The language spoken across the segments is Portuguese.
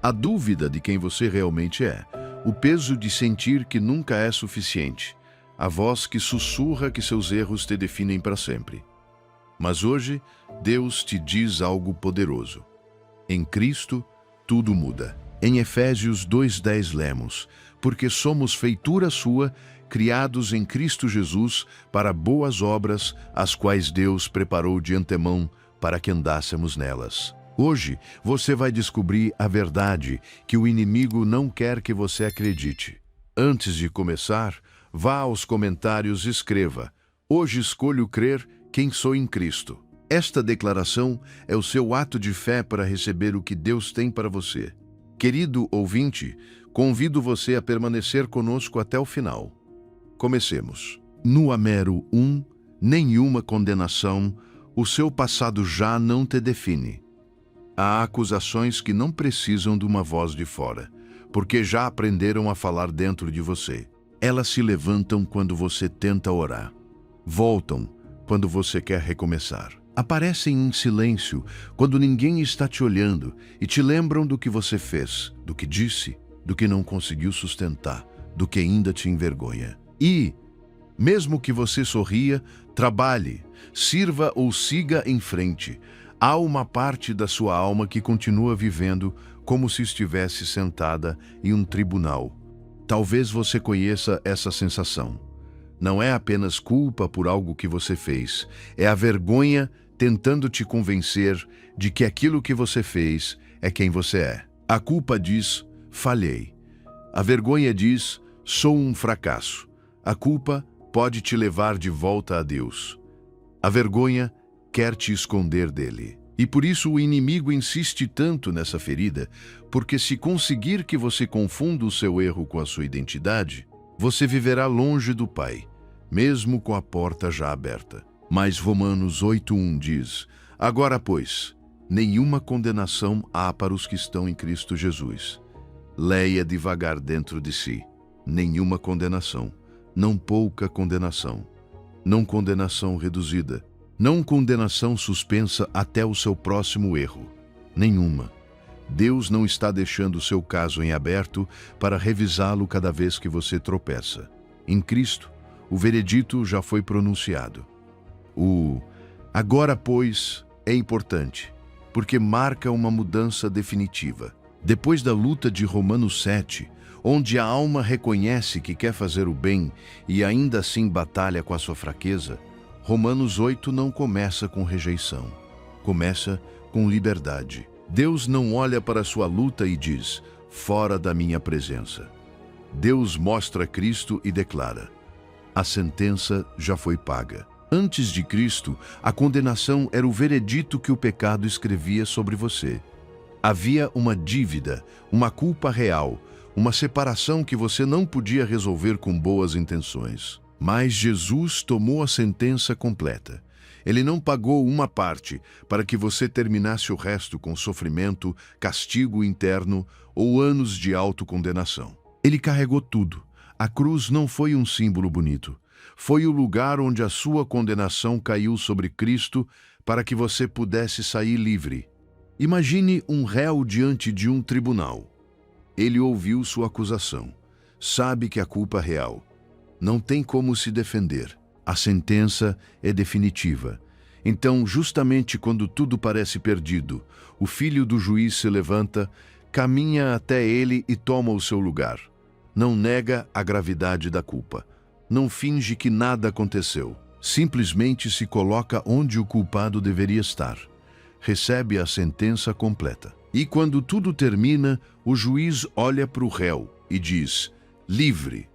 A dúvida de quem você realmente é, o peso de sentir que nunca é suficiente, a voz que sussurra que seus erros te definem para sempre. Mas hoje, Deus te diz algo poderoso. Em Cristo, tudo muda. Em Efésios 2:10 lemos: porque somos feitura sua, criados em Cristo Jesus para boas obras, as quais Deus preparou de antemão para que andássemos nelas. Hoje, você vai descobrir a verdade que o inimigo não quer que você acredite. Antes de começar, vá aos comentários e escreva: hoje escolho crer quem sou em Cristo. Esta declaração é o seu ato de fé para receber o que Deus tem para você. Querido ouvinte, convido você a permanecer conosco até o final. Comecemos. No Amero 1, nenhuma condenação, o seu passado já não te define. Há acusações que não precisam de uma voz de fora, porque já aprenderam a falar dentro de você. Elas se levantam quando você tenta orar. Voltam quando você quer recomeçar. Aparecem em silêncio quando ninguém está te olhando e te lembram do que você fez, do que disse, do que não conseguiu sustentar, do que ainda te envergonha. E, mesmo que você sorria, trabalhe, sirva ou siga em frente, há uma parte da sua alma que continua vivendo como se estivesse sentada em um tribunal. Talvez você conheça essa sensação. Não é apenas culpa por algo que você fez, é a vergonha tentando te convencer de que aquilo que você fez é quem você é. A culpa diz: falhei. A vergonha diz: sou um fracasso. A culpa pode te levar de volta a Deus. A vergonha quer te esconder dele. E por isso o inimigo insiste tanto nessa ferida, porque se conseguir que você confunda o seu erro com a sua identidade, você viverá longe do Pai, mesmo com a porta já aberta. Mas Romanos 8:1 diz: agora, pois, nenhuma condenação há para os que estão em Cristo Jesus. Leia devagar dentro de si. Nenhuma condenação, não pouca condenação, não condenação reduzida, não condenação suspensa até o seu próximo erro. Nenhuma. Deus não está deixando o seu caso em aberto para revisá-lo cada vez que você tropeça. Em Cristo, o veredito já foi pronunciado. O agora, pois, é importante, porque marca uma mudança definitiva. Depois da luta de Romanos 7, onde a alma reconhece que quer fazer o bem e ainda assim batalha com a sua fraqueza, Romanos 8 não começa com rejeição, começa com liberdade. Deus não olha para a sua luta e diz: fora da minha presença. Deus mostra Cristo e declara: a sentença já foi paga. Antes de Cristo, a condenação era o veredito que o pecado escrevia sobre você. Havia uma dívida, uma culpa real, uma separação que você não podia resolver com boas intenções. Mas Jesus tomou a sentença completa. Ele não pagou uma parte para que você terminasse o resto com sofrimento, castigo interno ou anos de autocondenação. Ele carregou tudo. A cruz não foi um símbolo bonito. Foi o lugar onde a sua condenação caiu sobre Cristo para que você pudesse sair livre. Imagine um réu diante de um tribunal. Ele ouviu sua acusação. Sabe que a culpa é real. Não tem como se defender. A sentença é definitiva. Então, justamente quando tudo parece perdido, o filho do juiz se levanta, caminha até ele e toma o seu lugar. Não nega a gravidade da culpa. Não finge que nada aconteceu. Simplesmente se coloca onde o culpado deveria estar. Recebe a sentença completa. E quando tudo termina, o juiz olha para o réu e diz: livre.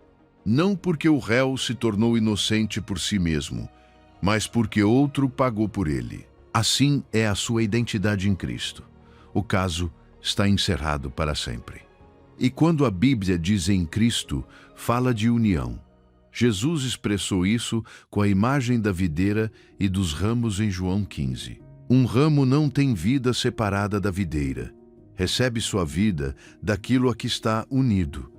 Não porque o réu se tornou inocente por si mesmo, mas porque outro pagou por ele. Assim é a sua identidade em Cristo. O caso está encerrado para sempre. E quando a Bíblia diz em Cristo, fala de união. Jesus expressou isso com a imagem da videira e dos ramos em João 15. Um ramo não tem vida separada da videira. Recebe sua vida daquilo a que está unido.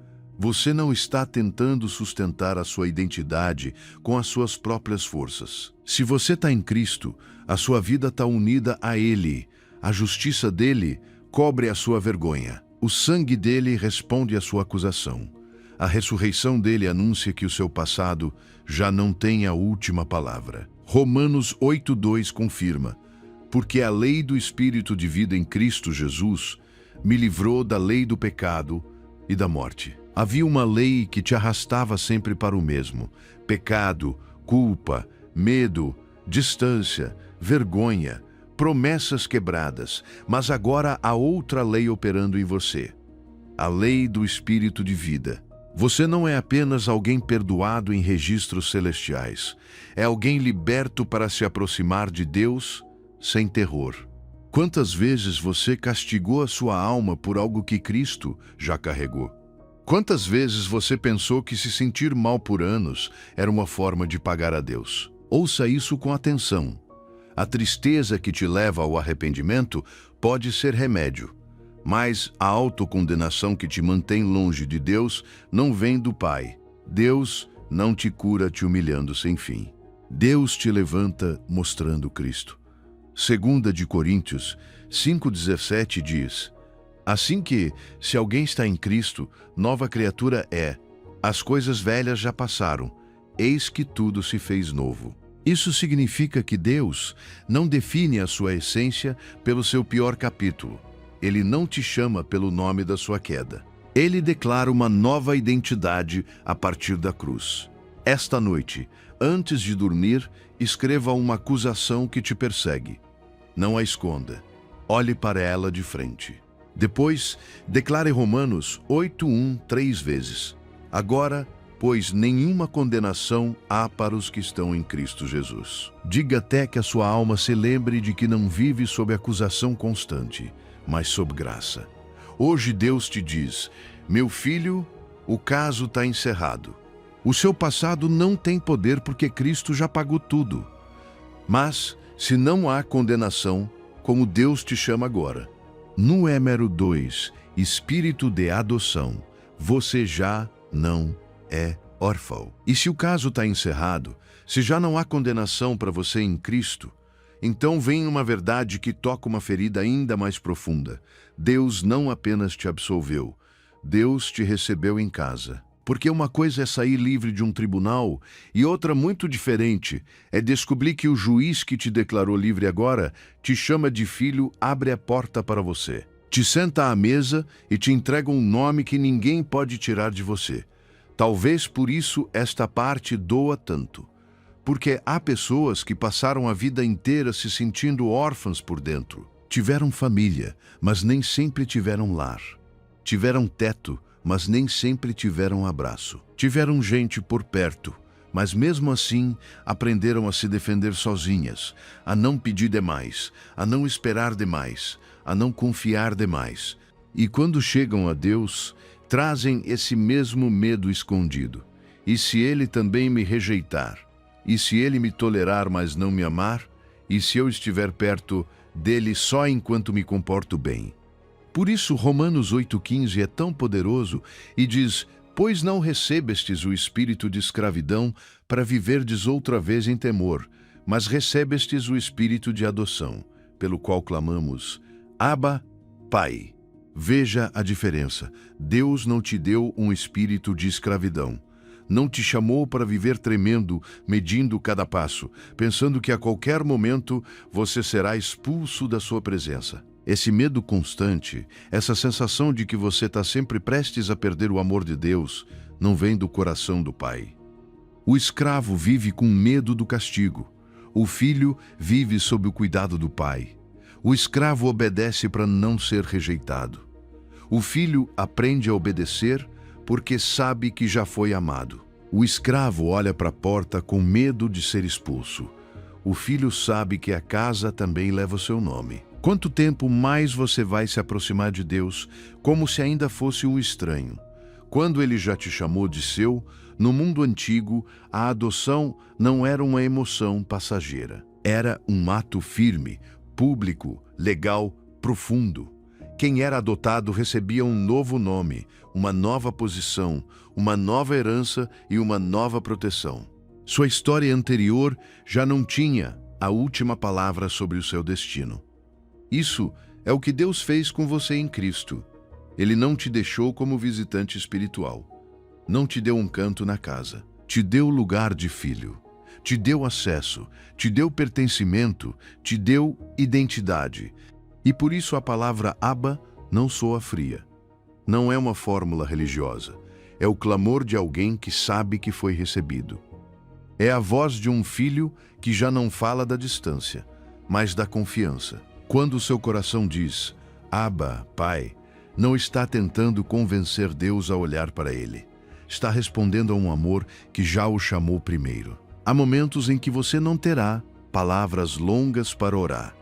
Você não está tentando sustentar a sua identidade com as suas próprias forças. Se você está em Cristo, a sua vida está unida a Ele. A justiça dele cobre a sua vergonha. O sangue dele responde à sua acusação. A ressurreição dele anuncia que o seu passado já não tem a última palavra. Romanos 8:2 confirma: porque a lei do Espírito de vida em Cristo Jesus me livrou da lei do pecado e da morte. Havia uma lei que te arrastava sempre para o mesmo: pecado, culpa, medo, distância, vergonha, promessas quebradas. Mas agora há outra lei operando em você: a lei do Espírito de vida. Você não é apenas alguém perdoado em registros celestiais. É alguém liberto para se aproximar de Deus sem terror. Quantas vezes você castigou a sua alma por algo que Cristo já carregou? Quantas vezes você pensou que se sentir mal por anos era uma forma de pagar a Deus? Ouça isso com atenção. A tristeza que te leva ao arrependimento pode ser remédio, mas a autocondenação que te mantém longe de Deus não vem do Pai. Deus não te cura te humilhando sem fim. Deus te levanta mostrando Cristo. 2 de Coríntios 5:17 diz: assim que, se alguém está em Cristo, nova criatura é. As coisas velhas já passaram, eis que tudo se fez novo. Isso significa que Deus não define a sua essência pelo seu pior capítulo. Ele não te chama pelo nome da sua queda. Ele declara uma nova identidade a partir da cruz. Esta noite, antes de dormir, escreva uma acusação que te persegue. Não a esconda. Olhe para ela de frente. Depois, declare Romanos 8:1 3 vezes. Agora, pois nenhuma condenação há para os que estão em Cristo Jesus. Diga até que a sua alma se lembre de que não vive sob acusação constante, mas sob graça. Hoje Deus te diz: meu filho, o caso está encerrado. O seu passado não tem poder porque Cristo já pagou tudo. Mas, se não há condenação, como Deus te chama agora, no Número 2, espírito de adoção, você já não é órfão. E se o caso está encerrado, se já não há condenação para você em Cristo, então vem uma verdade que toca uma ferida ainda mais profunda. Deus não apenas te absolveu, Deus te recebeu em casa. Porque uma coisa é sair livre de um tribunal e outra muito diferente é descobrir que o juiz que te declarou livre agora te chama de filho, abre a porta para você, te senta à mesa e te entrega um nome que ninguém pode tirar de você. Talvez por isso esta parte doa tanto. Porque há pessoas que passaram a vida inteira se sentindo órfãs por dentro. Tiveram família, mas nem sempre tiveram lar. Tiveram teto, mas nem sempre tiveram abraço. Tiveram gente por perto, mas mesmo assim aprenderam a se defender sozinhas, a não pedir demais, a não esperar demais, a não confiar demais. E quando chegam a Deus, trazem esse mesmo medo escondido. E se Ele também me rejeitar? E se Ele me tolerar, mas não me amar? E se eu estiver perto dele só enquanto me comporto bem? Por isso Romanos 8:15 é tão poderoso e diz: pois não recebestes o espírito de escravidão para viverdes outra vez em temor, mas recebestes o espírito de adoção, pelo qual clamamos: Abba, Pai. Veja a diferença. Deus não te deu um espírito de escravidão. Não te chamou para viver tremendo, medindo cada passo, pensando que a qualquer momento você será expulso da sua presença. Esse medo constante, essa sensação de que você está sempre prestes a perder o amor de Deus, não vem do coração do Pai. O escravo vive com medo do castigo. O filho vive sob o cuidado do Pai. O escravo obedece para não ser rejeitado. O filho aprende a obedecer porque sabe que já foi amado. O escravo olha para a porta com medo de ser expulso. O filho sabe que a casa também leva o seu nome. Quanto tempo mais você vai se aproximar de Deus, como se ainda fosse um estranho? Quando Ele já te chamou de seu, no mundo antigo, a adoção não era uma emoção passageira. Era um ato firme, público, legal, profundo. Quem era adotado recebia um novo nome, uma nova posição, uma nova herança e uma nova proteção. Sua história anterior já não tinha a última palavra sobre o seu destino. Isso é o que Deus fez com você em Cristo. Ele não te deixou como visitante espiritual. Não te deu um canto na casa. Te deu lugar de filho. Te deu acesso. Te deu pertencimento. Te deu identidade. E por isso a palavra Abba não soa fria. Não é uma fórmula religiosa. É o clamor de alguém que sabe que foi recebido. É a voz de um filho que já não fala da distância, mas da confiança. Quando o seu coração diz, Abba, Pai, não está tentando convencer Deus a olhar para ele. Está respondendo a um amor que já o chamou primeiro. Há momentos em que você não terá palavras longas para orar.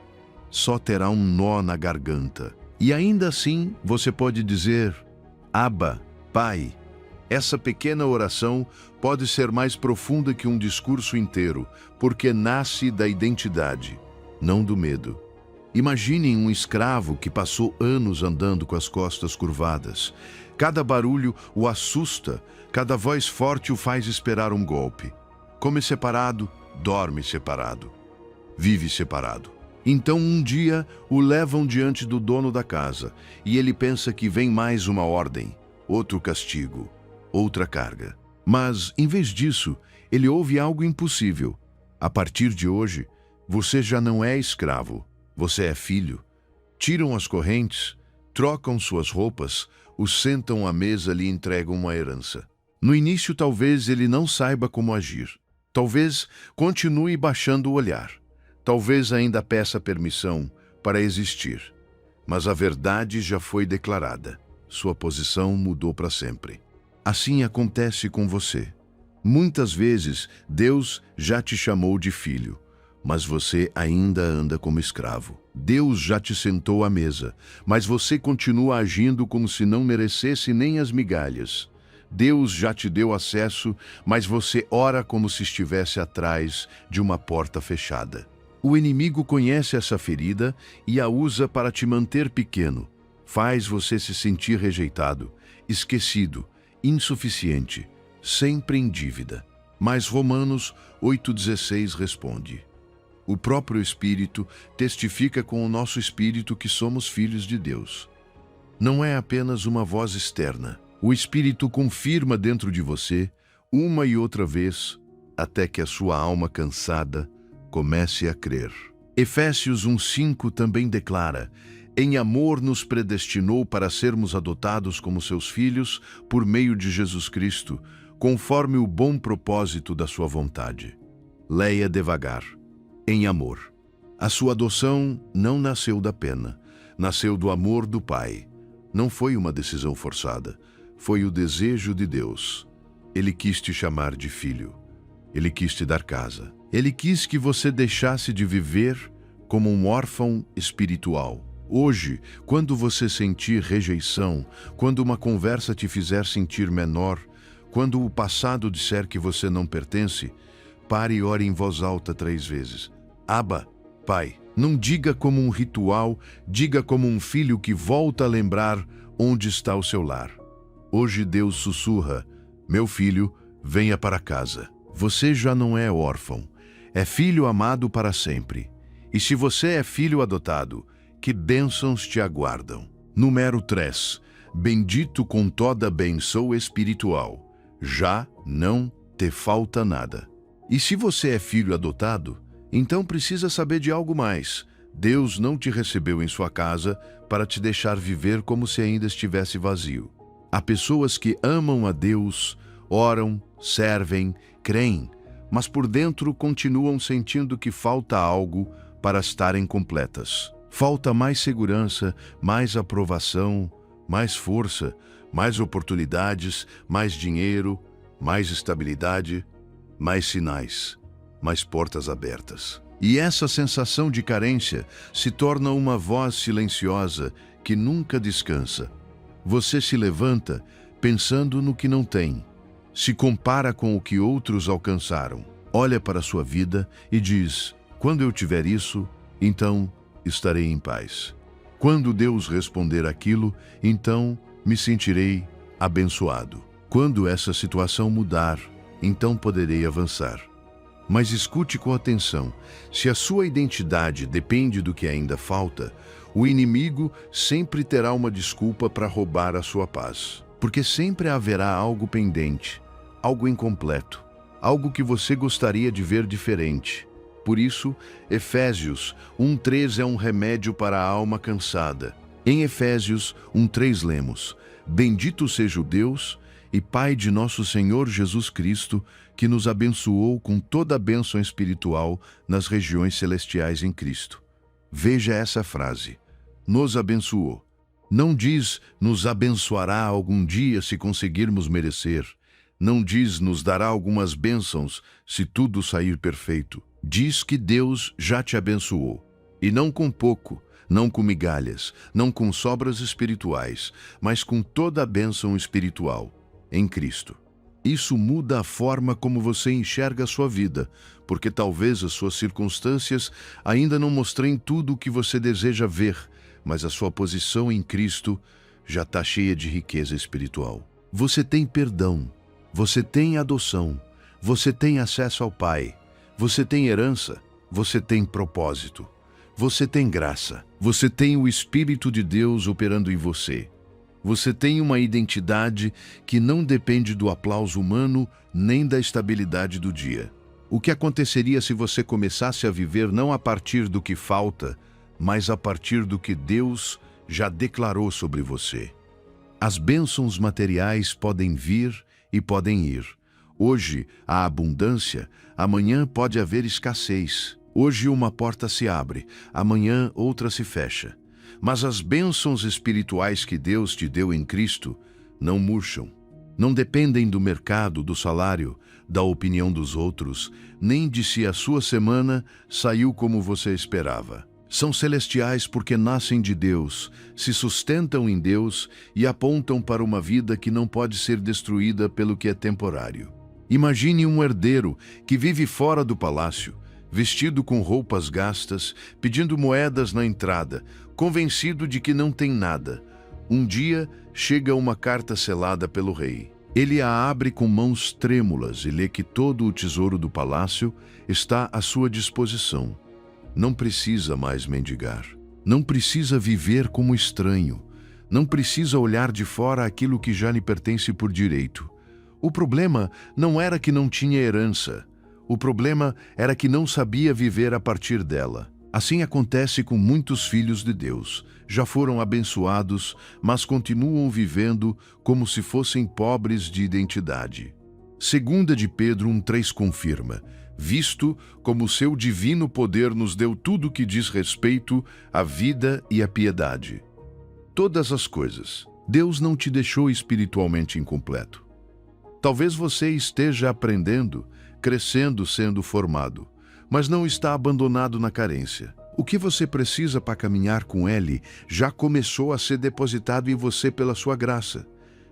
Só terá um nó na garganta. E ainda assim, você pode dizer, Abba, Pai. Essa pequena oração pode ser mais profunda que um discurso inteiro, porque nasce da identidade, não do medo. Imaginem um escravo que passou anos andando com as costas curvadas. Cada barulho o assusta, cada voz forte o faz esperar um golpe. Come separado, dorme separado, vive separado. Então um dia o levam diante do dono da casa e ele pensa que vem mais uma ordem, outro castigo, outra carga. Mas, em vez disso, ele ouve algo impossível. A partir de hoje, você já não é escravo, você é filho. Tiram as correntes, trocam suas roupas, o sentam à mesa e lhe entregam uma herança. No início, talvez ele não saiba como agir. Talvez continue baixando o olhar. Talvez ainda peça permissão para existir. Mas a verdade já foi declarada. Sua posição mudou para sempre. Assim acontece com você. Muitas vezes, Deus já te chamou de filho, mas você ainda anda como escravo. Deus já te sentou à mesa, mas você continua agindo como se não merecesse nem as migalhas. Deus já te deu acesso, mas você ora como se estivesse atrás de uma porta fechada. O inimigo conhece essa ferida e a usa para te manter pequeno. Faz você se sentir rejeitado, esquecido, insuficiente, sempre em dívida. Mas Romanos 8,16 responde: o próprio Espírito testifica com o nosso espírito que somos filhos de Deus. Não é apenas uma voz externa. O Espírito confirma dentro de você, uma e outra vez, até que a sua alma cansada comece a crer. Efésios 1,5 também declara: em amor nos predestinou para sermos adotados como seus filhos por meio de Jesus Cristo, conforme o bom propósito da sua vontade. Leia devagar. Em amor. A sua adoção não nasceu da pena, nasceu do amor do Pai. Não foi uma decisão forçada, foi o desejo de Deus. Ele quis te chamar de filho. Ele quis te dar casa. Ele quis que você deixasse de viver como um órfão espiritual. Hoje, quando você sentir rejeição, quando uma conversa te fizer sentir menor, quando o passado disser que você não pertence, pare e ore em voz alta 3 vezes. Abba, Pai. Não diga como um ritual, diga como um filho que volta a lembrar onde está o seu lar. Hoje Deus sussurra: meu filho, venha para casa. Você já não é órfão, é filho amado para sempre. E se você é filho adotado, que bênçãos te aguardam. Número 3. Bendito com toda bênção espiritual. Já não te falta nada. E se você é filho adotado, então precisa saber de algo mais. Deus não te recebeu em sua casa para te deixar viver como se ainda estivesse vazio. Há pessoas que amam a Deus, oram, servem, creem, mas por dentro continuam sentindo que falta algo para estarem completas. Falta mais segurança, mais aprovação, mais força, mais oportunidades, mais dinheiro, mais estabilidade, mais sinais, mais portas abertas. E essa sensação de carência se torna uma voz silenciosa que nunca descansa. Você se levanta pensando no que não tem, se compara com o que outros alcançaram, olha para a sua vida e diz: quando eu tiver isso, então estarei em paz. Quando Deus responder aquilo, então me sentirei abençoado. Quando essa situação mudar, então poderei avançar. Mas escute com atenção: se a sua identidade depende do que ainda falta, O inimigo sempre terá uma desculpa para roubar a sua paz, porque sempre haverá algo pendente, algo incompleto, algo que você gostaria de ver diferente. Por isso, Efésios 1:3 é um remédio para a alma cansada. Em Efésios 1:3 lemos: Bendito seja o Deus e Pai de nosso Senhor Jesus Cristo, que nos abençoou com toda a bênção espiritual nas regiões celestiais em Cristo. Veja essa frase: nos abençoou. Não diz nos abençoará algum dia se conseguirmos merecer. Não diz nos dará algumas bênçãos se tudo sair perfeito. Diz que Deus já te abençoou. E não com pouco, não com migalhas, não com sobras espirituais, mas com toda a bênção espiritual em Cristo. Isso muda a forma como você enxerga a sua vida, porque talvez as suas circunstâncias ainda não mostrem tudo o que você deseja ver, mas a sua posição em Cristo já está cheia de riqueza espiritual. Você tem perdão, você tem adoção, você tem acesso ao Pai, você tem herança, você tem propósito, você tem graça, você tem o Espírito de Deus operando em você. Você tem uma identidade que não depende do aplauso humano nem da estabilidade do dia. O que aconteceria se você começasse a viver não a partir do que falta, mas a partir do que Deus já declarou sobre você? As bênçãos materiais podem vir e podem ir. Hoje há abundância, amanhã pode haver escassez. Hoje uma porta se abre, amanhã outra se fecha. Mas as bênçãos espirituais que Deus te deu em Cristo não murcham. Não dependem do mercado, do salário, da opinião dos outros, nem de se a sua semana saiu como você esperava. São celestiais porque nascem de Deus, se sustentam em Deus e apontam para uma vida que não pode ser destruída pelo que é temporário. Imagine um herdeiro que vive fora do palácio, vestido com roupas gastas, pedindo moedas na entrada, convencido de que não tem nada. Um dia, chega uma carta selada pelo rei. Ele a abre com mãos trêmulas e lê que todo o tesouro do palácio está à sua disposição. Não precisa mais mendigar. Não precisa viver como estranho. Não precisa olhar de fora aquilo que já lhe pertence por direito. O problema não era que não tinha herança. O problema era que não sabia viver a partir dela. Assim acontece com muitos filhos de Deus. Já foram abençoados, mas continuam vivendo como se fossem pobres de identidade. 2 de Pedro 1:3 confirma: visto como o seu divino poder nos deu tudo o que diz respeito à vida e à piedade. Todas as coisas. Deus não te deixou espiritualmente incompleto. Talvez você esteja aprendendo, crescendo, sendo formado, mas não está abandonado na carência. O que você precisa para caminhar com Ele já começou a ser depositado em você pela sua graça.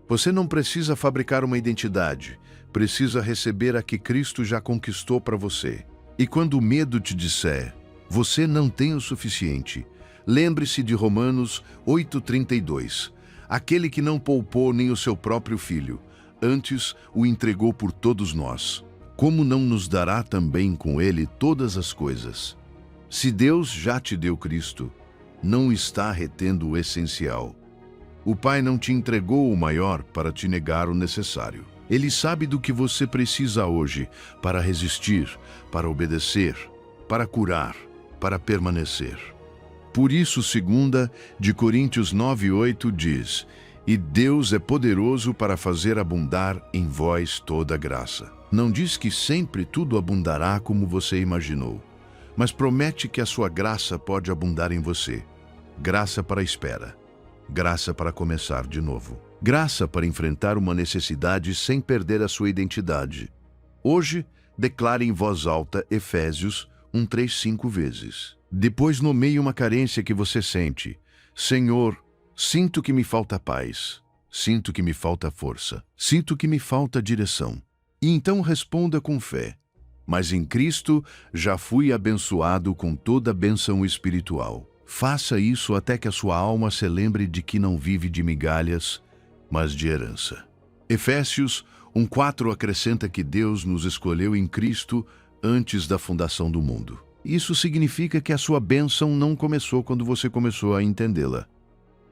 Você não precisa fabricar uma identidade, precisa receber a que Cristo já conquistou para você. E quando o medo te disser, você não tem o suficiente, lembre-se de Romanos 8:32. Aquele que não poupou nem o seu próprio filho, antes o entregou por todos nós. Como não nos dará também com ele todas as coisas? Se Deus já te deu Cristo, não está retendo o essencial. O Pai não te entregou o maior para te negar o necessário. Ele sabe do que você precisa hoje para resistir, para obedecer, para curar, para permanecer. Por isso, 2 de Coríntios 9:8 diz: e Deus é poderoso para fazer abundar em vós toda graça. Não diz que sempre tudo abundará como você imaginou, mas promete que a sua graça pode abundar em você. Graça para a espera, graça para começar de novo, graça para enfrentar uma necessidade sem perder a sua identidade. Hoje, declare em voz alta Efésios 1:3 5 vezes. Depois nomeie uma carência que você sente. Senhor, sinto que me falta paz, sinto que me falta força, sinto que me falta direção. E então responda com fé: mas em Cristo já fui abençoado com toda a bênção espiritual. Faça isso até que a sua alma se lembre de que não vive de migalhas, mas de herança. Efésios 1:4 acrescenta que Deus nos escolheu em Cristo antes da fundação do mundo. Isso significa que a sua bênção não começou quando você começou a entendê-la.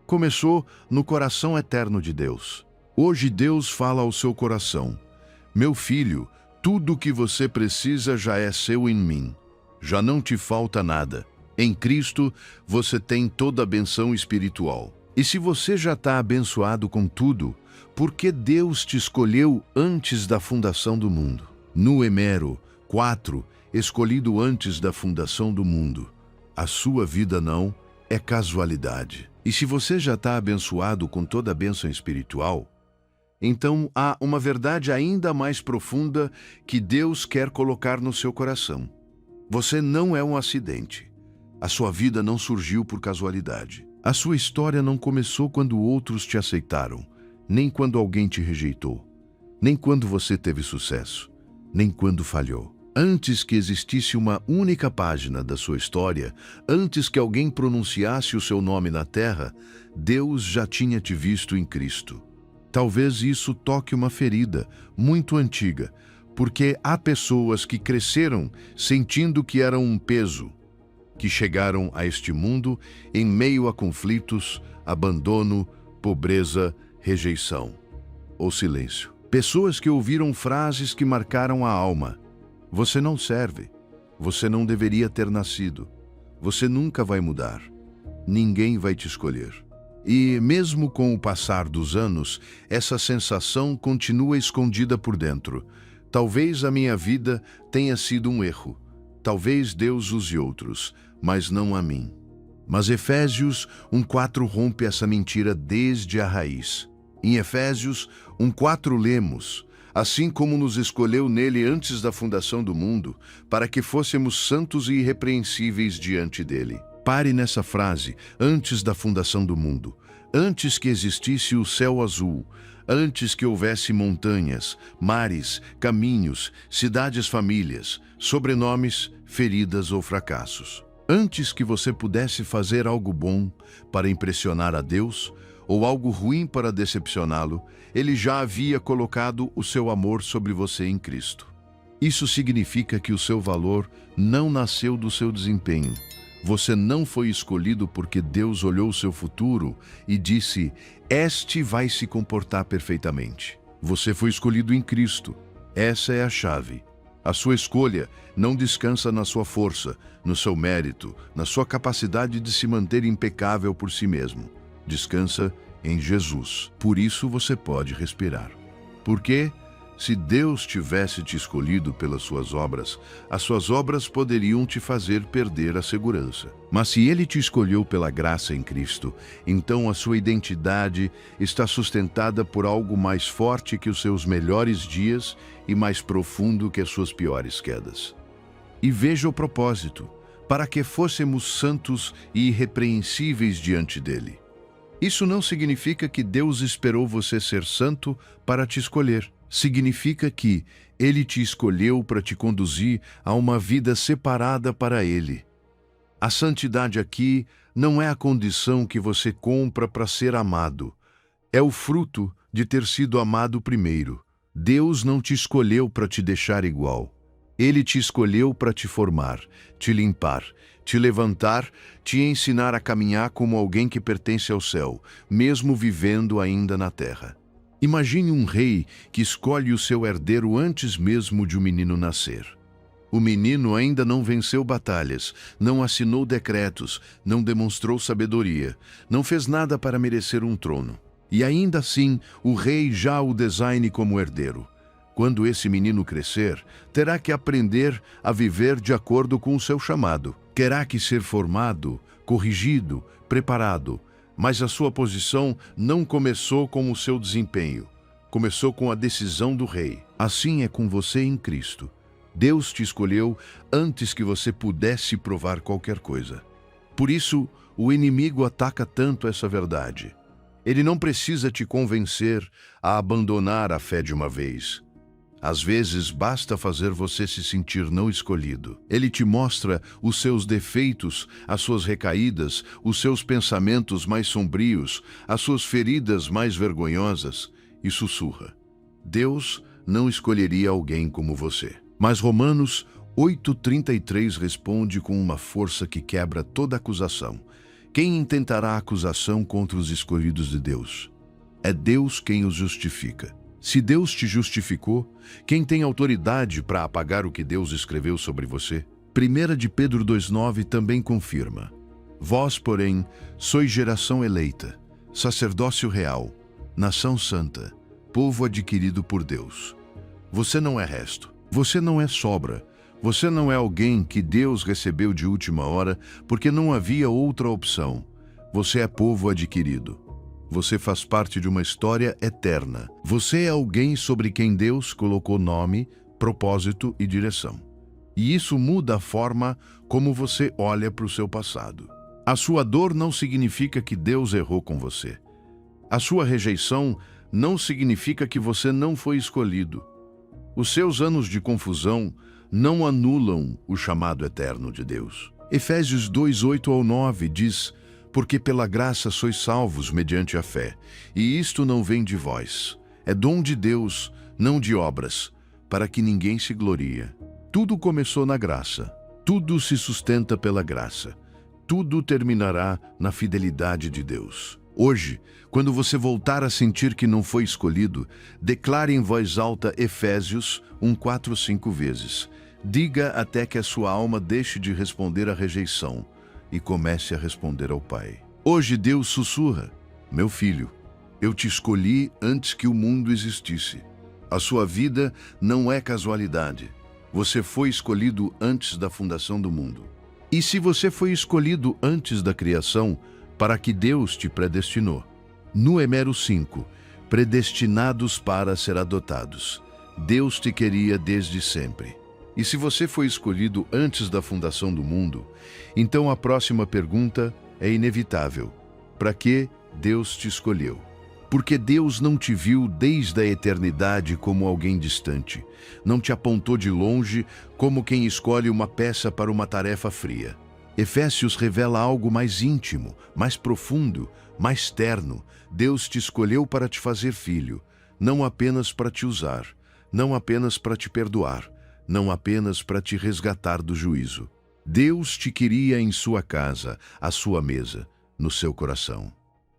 Começou no coração eterno de Deus. Hoje Deus fala ao seu coração: meu filho, tudo o que você precisa já é seu em mim. Já não te falta nada. Em Cristo, você tem toda a benção espiritual. E se você já está abençoado com tudo, por que Deus te escolheu antes da fundação do mundo? No Número 4, escolhido antes da fundação do mundo. A sua vida não é casualidade. E se você já está abençoado com toda a bênção espiritual, então há uma verdade ainda mais profunda que Deus quer colocar no seu coração. Você não é um acidente. A sua vida não surgiu por casualidade. A sua história não começou quando outros te aceitaram, nem quando alguém te rejeitou, nem quando você teve sucesso, nem quando falhou. Antes que existisse uma única página da sua história, antes que alguém pronunciasse o seu nome na terra, Deus já tinha te visto em Cristo. Talvez isso toque uma ferida muito antiga, porque há pessoas que cresceram sentindo que eram um peso, que chegaram a este mundo em meio a conflitos, abandono, pobreza, rejeição ou silêncio. Pessoas que ouviram frases que marcaram a alma. Você não serve. Você não deveria ter nascido. Você nunca vai mudar. Ninguém vai te escolher. E, mesmo com o passar dos anos, essa sensação continua escondida por dentro. Talvez a minha vida tenha sido um erro. Talvez Deus use outros, mas não a mim. Mas Efésios 1:4 rompe essa mentira desde a raiz. Em Efésios 1:4 lemos: assim como nos escolheu nele antes da fundação do mundo, para que fôssemos santos e irrepreensíveis diante dele. Pare nessa frase, antes da fundação do mundo, antes que existisse o céu azul, antes que houvesse montanhas, mares, caminhos, cidades, famílias, sobrenomes, feridas ou fracassos. Antes que você pudesse fazer algo bom para impressionar a Deus, ou algo ruim para decepcioná-lo, Ele já havia colocado o seu amor sobre você em Cristo. Isso significa que o seu valor não nasceu do seu desempenho. Você não foi escolhido porque Deus olhou o seu futuro e disse: este vai se comportar perfeitamente. Você foi escolhido em Cristo. Essa é a chave. A sua escolha não descansa na sua força, no seu mérito, na sua capacidade de se manter impecável por si mesmo. Descansa em Jesus. Por isso você pode respirar. Porque, se Deus tivesse te escolhido pelas suas obras, as suas obras poderiam te fazer perder a segurança. Mas se Ele te escolheu pela graça em Cristo, então a sua identidade está sustentada por algo mais forte que os seus melhores dias e mais profundo que as suas piores quedas. E veja o propósito: para que fôssemos santos e irrepreensíveis diante dele. Isso não significa que Deus esperou você ser santo para te escolher. Significa que Ele te escolheu para te conduzir a uma vida separada para Ele. A santidade aqui não é a condição que você compra para ser amado. É o fruto de ter sido amado primeiro. Deus não te escolheu para te deixar igual. Ele te escolheu para te formar, te limpar, te levantar, te ensinar a caminhar como alguém que pertence ao céu, mesmo vivendo ainda na terra. Imagine um rei que escolhe o seu herdeiro antes mesmo de o menino nascer. O menino ainda não venceu batalhas, não assinou decretos, não demonstrou sabedoria, não fez nada para merecer um trono. E ainda assim, o rei já o designa como herdeiro. Quando esse menino crescer, terá que aprender a viver de acordo com o seu chamado. Terá que ser formado, corrigido, preparado. Mas a sua posição não começou com o seu desempenho. Começou com a decisão do rei. Assim é com você em Cristo. Deus te escolheu antes que você pudesse provar qualquer coisa. Por isso, o inimigo ataca tanto essa verdade. Ele não precisa te convencer a abandonar a fé de uma vez. Às vezes, basta fazer você se sentir não escolhido. Ele te mostra os seus defeitos, as suas recaídas, os seus pensamentos mais sombrios, as suas feridas mais vergonhosas, e sussurra: Deus não escolheria alguém como você. Mas Romanos 8:33 responde com uma força que quebra toda acusação. Quem intentará acusação contra os escolhidos de Deus? É Deus quem os justifica. Se Deus te justificou, quem tem autoridade para apagar o que Deus escreveu sobre você? 1 de Pedro 2:9 também confirma: Vós, porém, sois geração eleita, sacerdócio real, nação santa, povo adquirido por Deus. Você não é resto, você não é sobra, você não é alguém que Deus recebeu de última hora porque não havia outra opção. Você é povo adquirido. Você faz parte de uma história eterna. Você é alguém sobre quem Deus colocou nome, propósito e direção. E isso muda a forma como você olha para o seu passado. A sua dor não significa que Deus errou com você. A sua rejeição não significa que você não foi escolhido. Os seus anos de confusão não anulam o chamado eterno de Deus. Efésios 2:8-9 diz: Porque pela graça sois salvos mediante a fé, e isto não vem de vós. É dom de Deus, não de obras, para que ninguém se glorie. Tudo começou na graça, tudo se sustenta pela graça, tudo terminará na fidelidade de Deus. Hoje, quando você voltar a sentir que não foi escolhido, declare em voz alta Efésios 1:4-5 vezes. Diga até que a sua alma deixe de responder à rejeição e comece a responder ao Pai. Hoje Deus sussurra: Meu filho, eu te escolhi antes que o mundo existisse. A sua vida não é casualidade. Você foi escolhido antes da fundação do mundo. E se você foi escolhido antes da criação, para que Deus te predestinou? Número 5. Predestinados para ser adotados. Deus te queria desde sempre. E se você foi escolhido antes da fundação do mundo, então a próxima pergunta é inevitável. Para que Deus te escolheu? Porque Deus não te viu desde a eternidade como alguém distante. Não te apontou de longe como quem escolhe uma peça para uma tarefa fria. Efésios revela algo mais íntimo, mais profundo, mais terno. Deus te escolheu para te fazer filho, não apenas para te usar, não apenas para te perdoar, não apenas para te resgatar do juízo. Deus te queria em sua casa, à sua mesa, no seu coração.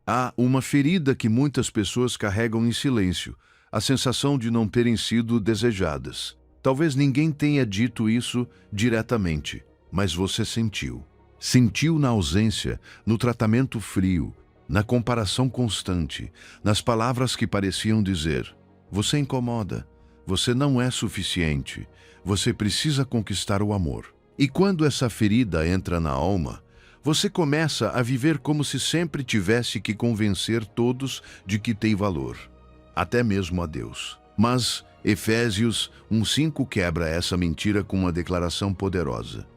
Há uma ferida que muitas pessoas carregam em silêncio, a sensação de não terem sido desejadas. Talvez ninguém tenha dito isso diretamente, mas você sentiu. Sentiu na ausência, no tratamento frio, na comparação constante, nas palavras que pareciam dizer: você incomoda, você não é suficiente, você precisa conquistar o amor. E quando essa ferida entra na alma, você começa a viver como se sempre tivesse que convencer todos de que tem valor, até mesmo a Deus. Mas Efésios 1:5 quebra essa mentira com uma declaração poderosa.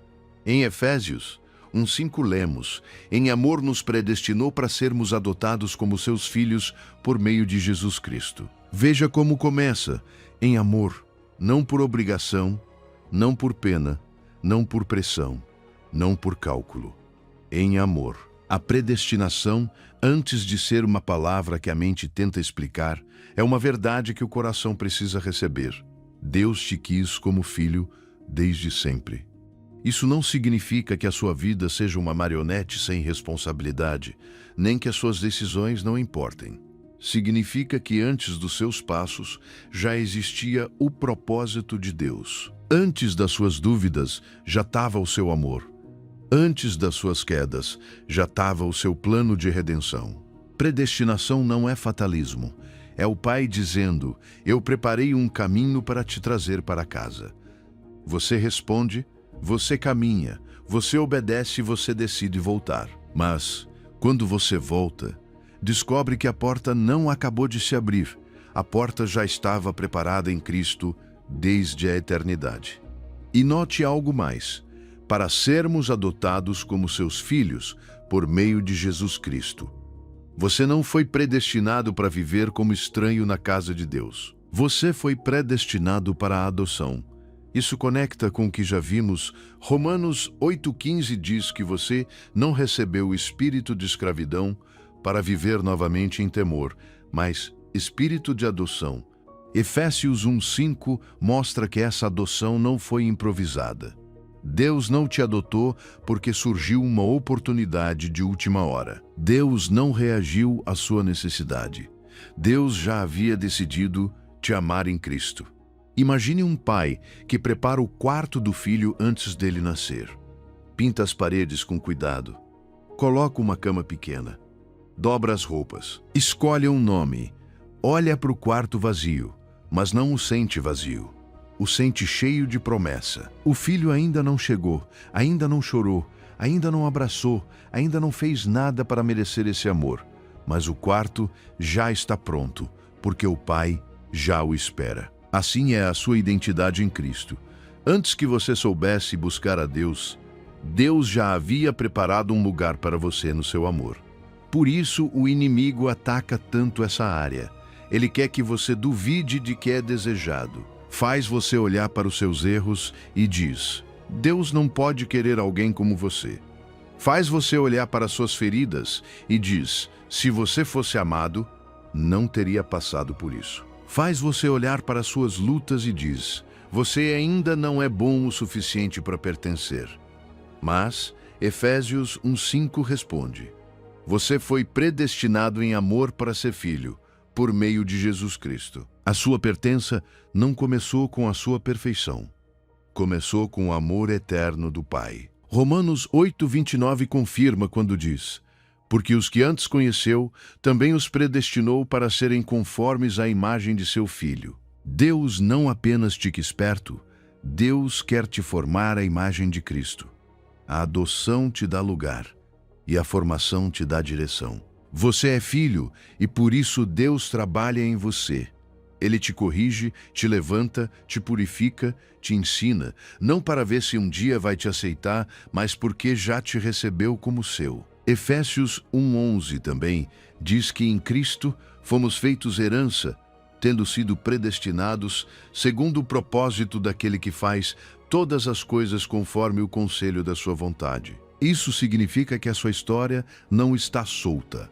Em Efésios 1:5 lemos: Em amor nos predestinou para sermos adotados como seus filhos por meio de Jesus Cristo. Veja como começa: em amor, não por obrigação, não por pena, não por pressão, não por cálculo. Em amor. A predestinação, antes de ser uma palavra que a mente tenta explicar, é uma verdade que o coração precisa receber. Deus te quis como filho desde sempre. Isso não significa que a sua vida seja uma marionete sem responsabilidade, nem que as suas decisões não importem. Significa que antes dos seus passos já existia o propósito de Deus. Antes das suas dúvidas já estava o seu amor. Antes das suas quedas, já estava o seu plano de redenção. Predestinação não é fatalismo. É o Pai dizendo: eu preparei um caminho para te trazer para casa. Você responde, você caminha, você obedece e você decide voltar. Mas, quando você volta, descobre que a porta não acabou de se abrir. A porta já estava preparada em Cristo desde a eternidade. E note algo mais: para sermos adotados como seus filhos por meio de Jesus Cristo. Você não foi predestinado para viver como estranho na casa de Deus. Você foi predestinado para a adoção. Isso conecta com o que já vimos. Romanos 8:15 diz que você não recebeu o espírito de escravidão para viver novamente em temor, mas espírito de adoção. Efésios 1:5 mostra que essa adoção não foi improvisada. Deus não te adotou porque surgiu uma oportunidade de última hora. Deus não reagiu à sua necessidade. Deus já havia decidido te amar em Cristo. Imagine um pai que prepara o quarto do filho antes dele nascer. Pinta as paredes com cuidado. Coloca uma cama pequena. Dobra as roupas. Escolhe um nome. Olha para o quarto vazio, mas não o sente vazio. O sente cheio de promessa. O filho ainda não chegou, ainda não chorou, ainda não abraçou, ainda não fez nada para merecer esse amor. Mas o quarto já está pronto, porque o pai já o espera. Assim é a sua identidade em Cristo. Antes que você soubesse buscar a Deus, Deus já havia preparado um lugar para você no seu amor. Por isso o inimigo ataca tanto essa área. Ele quer que você duvide de que é desejado. Faz você olhar para os seus erros e diz: Deus não pode querer alguém como você. Faz você olhar para suas feridas e diz: se você fosse amado, não teria passado por isso. Faz você olhar para suas lutas e diz: você ainda não é bom o suficiente para pertencer. Mas Efésios 1:5 responde: você foi predestinado em amor para ser filho, por meio de Jesus Cristo. A sua pertença não começou com a sua perfeição. Começou com o amor eterno do Pai. Romanos 8:29 confirma quando diz: porque os que antes conheceu, também os predestinou para serem conformes à imagem de seu Filho. Deus não apenas te quis perto, Deus quer te formar à imagem de Cristo. A adoção te dá lugar e a formação te dá direção. Você é filho e por isso Deus trabalha em você. Ele te corrige, te levanta, te purifica, te ensina, não para ver se um dia vai te aceitar, mas porque já te recebeu como seu. Efésios 1:11 também diz que em Cristo fomos feitos herança, tendo sido predestinados segundo o propósito daquele que faz todas as coisas conforme o conselho da sua vontade. Isso significa que a sua história não está solta.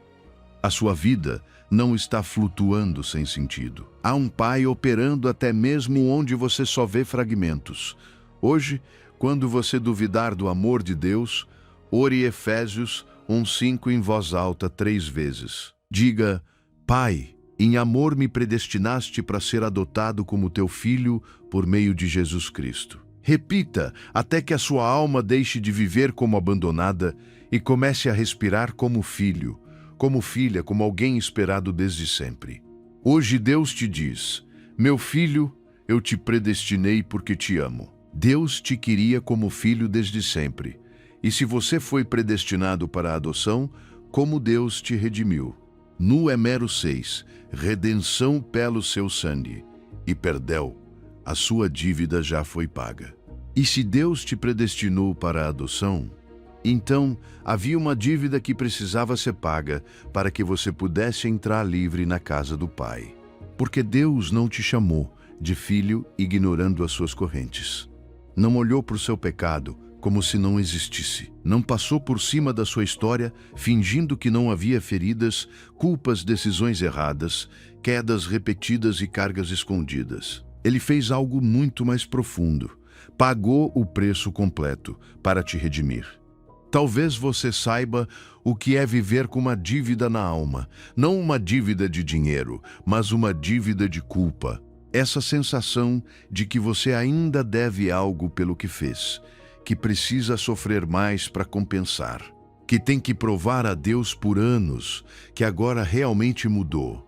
A sua vida não está flutuando sem sentido. Há um Pai operando até mesmo onde você só vê fragmentos. Hoje, quando você duvidar do amor de Deus, ore Efésios 1:5 em voz alta 3 vezes. Diga: Pai, em amor me predestinaste para ser adotado como teu filho por meio de Jesus Cristo. Repita até que a sua alma deixe de viver como abandonada e comece a respirar como filho, como filha, como alguém esperado desde sempre. Hoje Deus te diz: meu filho, eu te predestinei porque te amo. Deus te queria como filho desde sempre. E se você foi predestinado para a adoção, como Deus te redimiu. No Hebreus 6, redenção pelo seu sangue. E perdeu, a sua dívida já foi paga. E se Deus te predestinou para a adoção, então havia uma dívida que precisava ser paga para que você pudesse entrar livre na casa do Pai. Porque Deus não te chamou de filho ignorando as suas correntes. Não olhou para o seu pecado como se não existisse. Não passou por cima da sua história fingindo que não havia feridas, culpas, decisões erradas, quedas repetidas e cargas escondidas. Ele fez algo muito mais profundo. Pagou o preço completo para te redimir. Talvez você saiba o que é viver com uma dívida na alma. Não uma dívida de dinheiro, mas uma dívida de culpa. Essa sensação de que você ainda deve algo pelo que fez, que precisa sofrer mais para compensar, que tem que provar a Deus por anos que agora realmente mudou,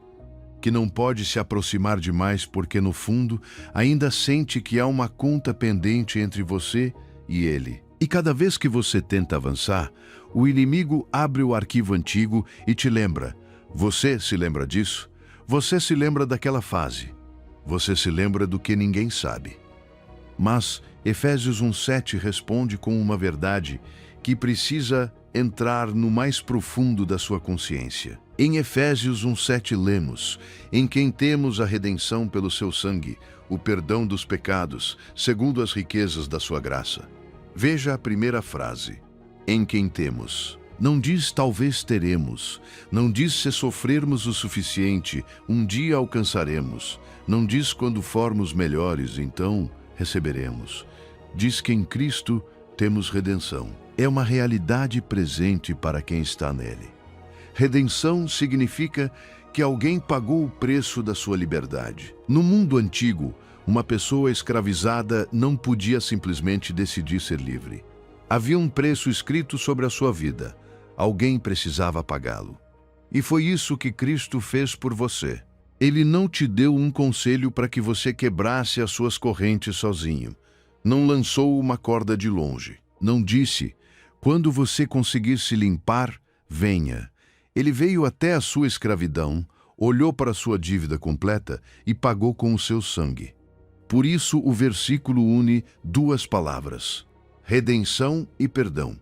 que não pode se aproximar demais porque no fundo ainda sente que há uma conta pendente entre você e Ele. E cada vez que você tenta avançar, o inimigo abre o arquivo antigo e te lembra. Você se lembra disso? Você se lembra daquela fase. Você se lembra do que ninguém sabe. Mas Efésios 1:7 responde com uma verdade que precisa entrar no mais profundo da sua consciência. Em Efésios 1:7 lemos: em quem temos a redenção pelo seu sangue, o perdão dos pecados, segundo as riquezas da sua graça. Veja a primeira frase, em quem temos. Não diz talvez teremos, não diz se sofrermos o suficiente, um dia alcançaremos, não diz quando formos melhores, então receberemos. Diz que em Cristo temos redenção. É uma realidade presente para quem está nele. Redenção significa que alguém pagou o preço da sua liberdade. No mundo antigo, uma pessoa escravizada não podia simplesmente decidir ser livre. Havia um preço escrito sobre a sua vida. Alguém precisava pagá-lo. E foi isso que Cristo fez por você. Ele não te deu um conselho para que você quebrasse as suas correntes sozinho. Não lançou uma corda de longe. Não disse, quando você conseguir se limpar, venha. Ele veio até a sua escravidão, olhou para a sua dívida completa e pagou com o seu sangue. Por isso o versículo une duas palavras: redenção e perdão.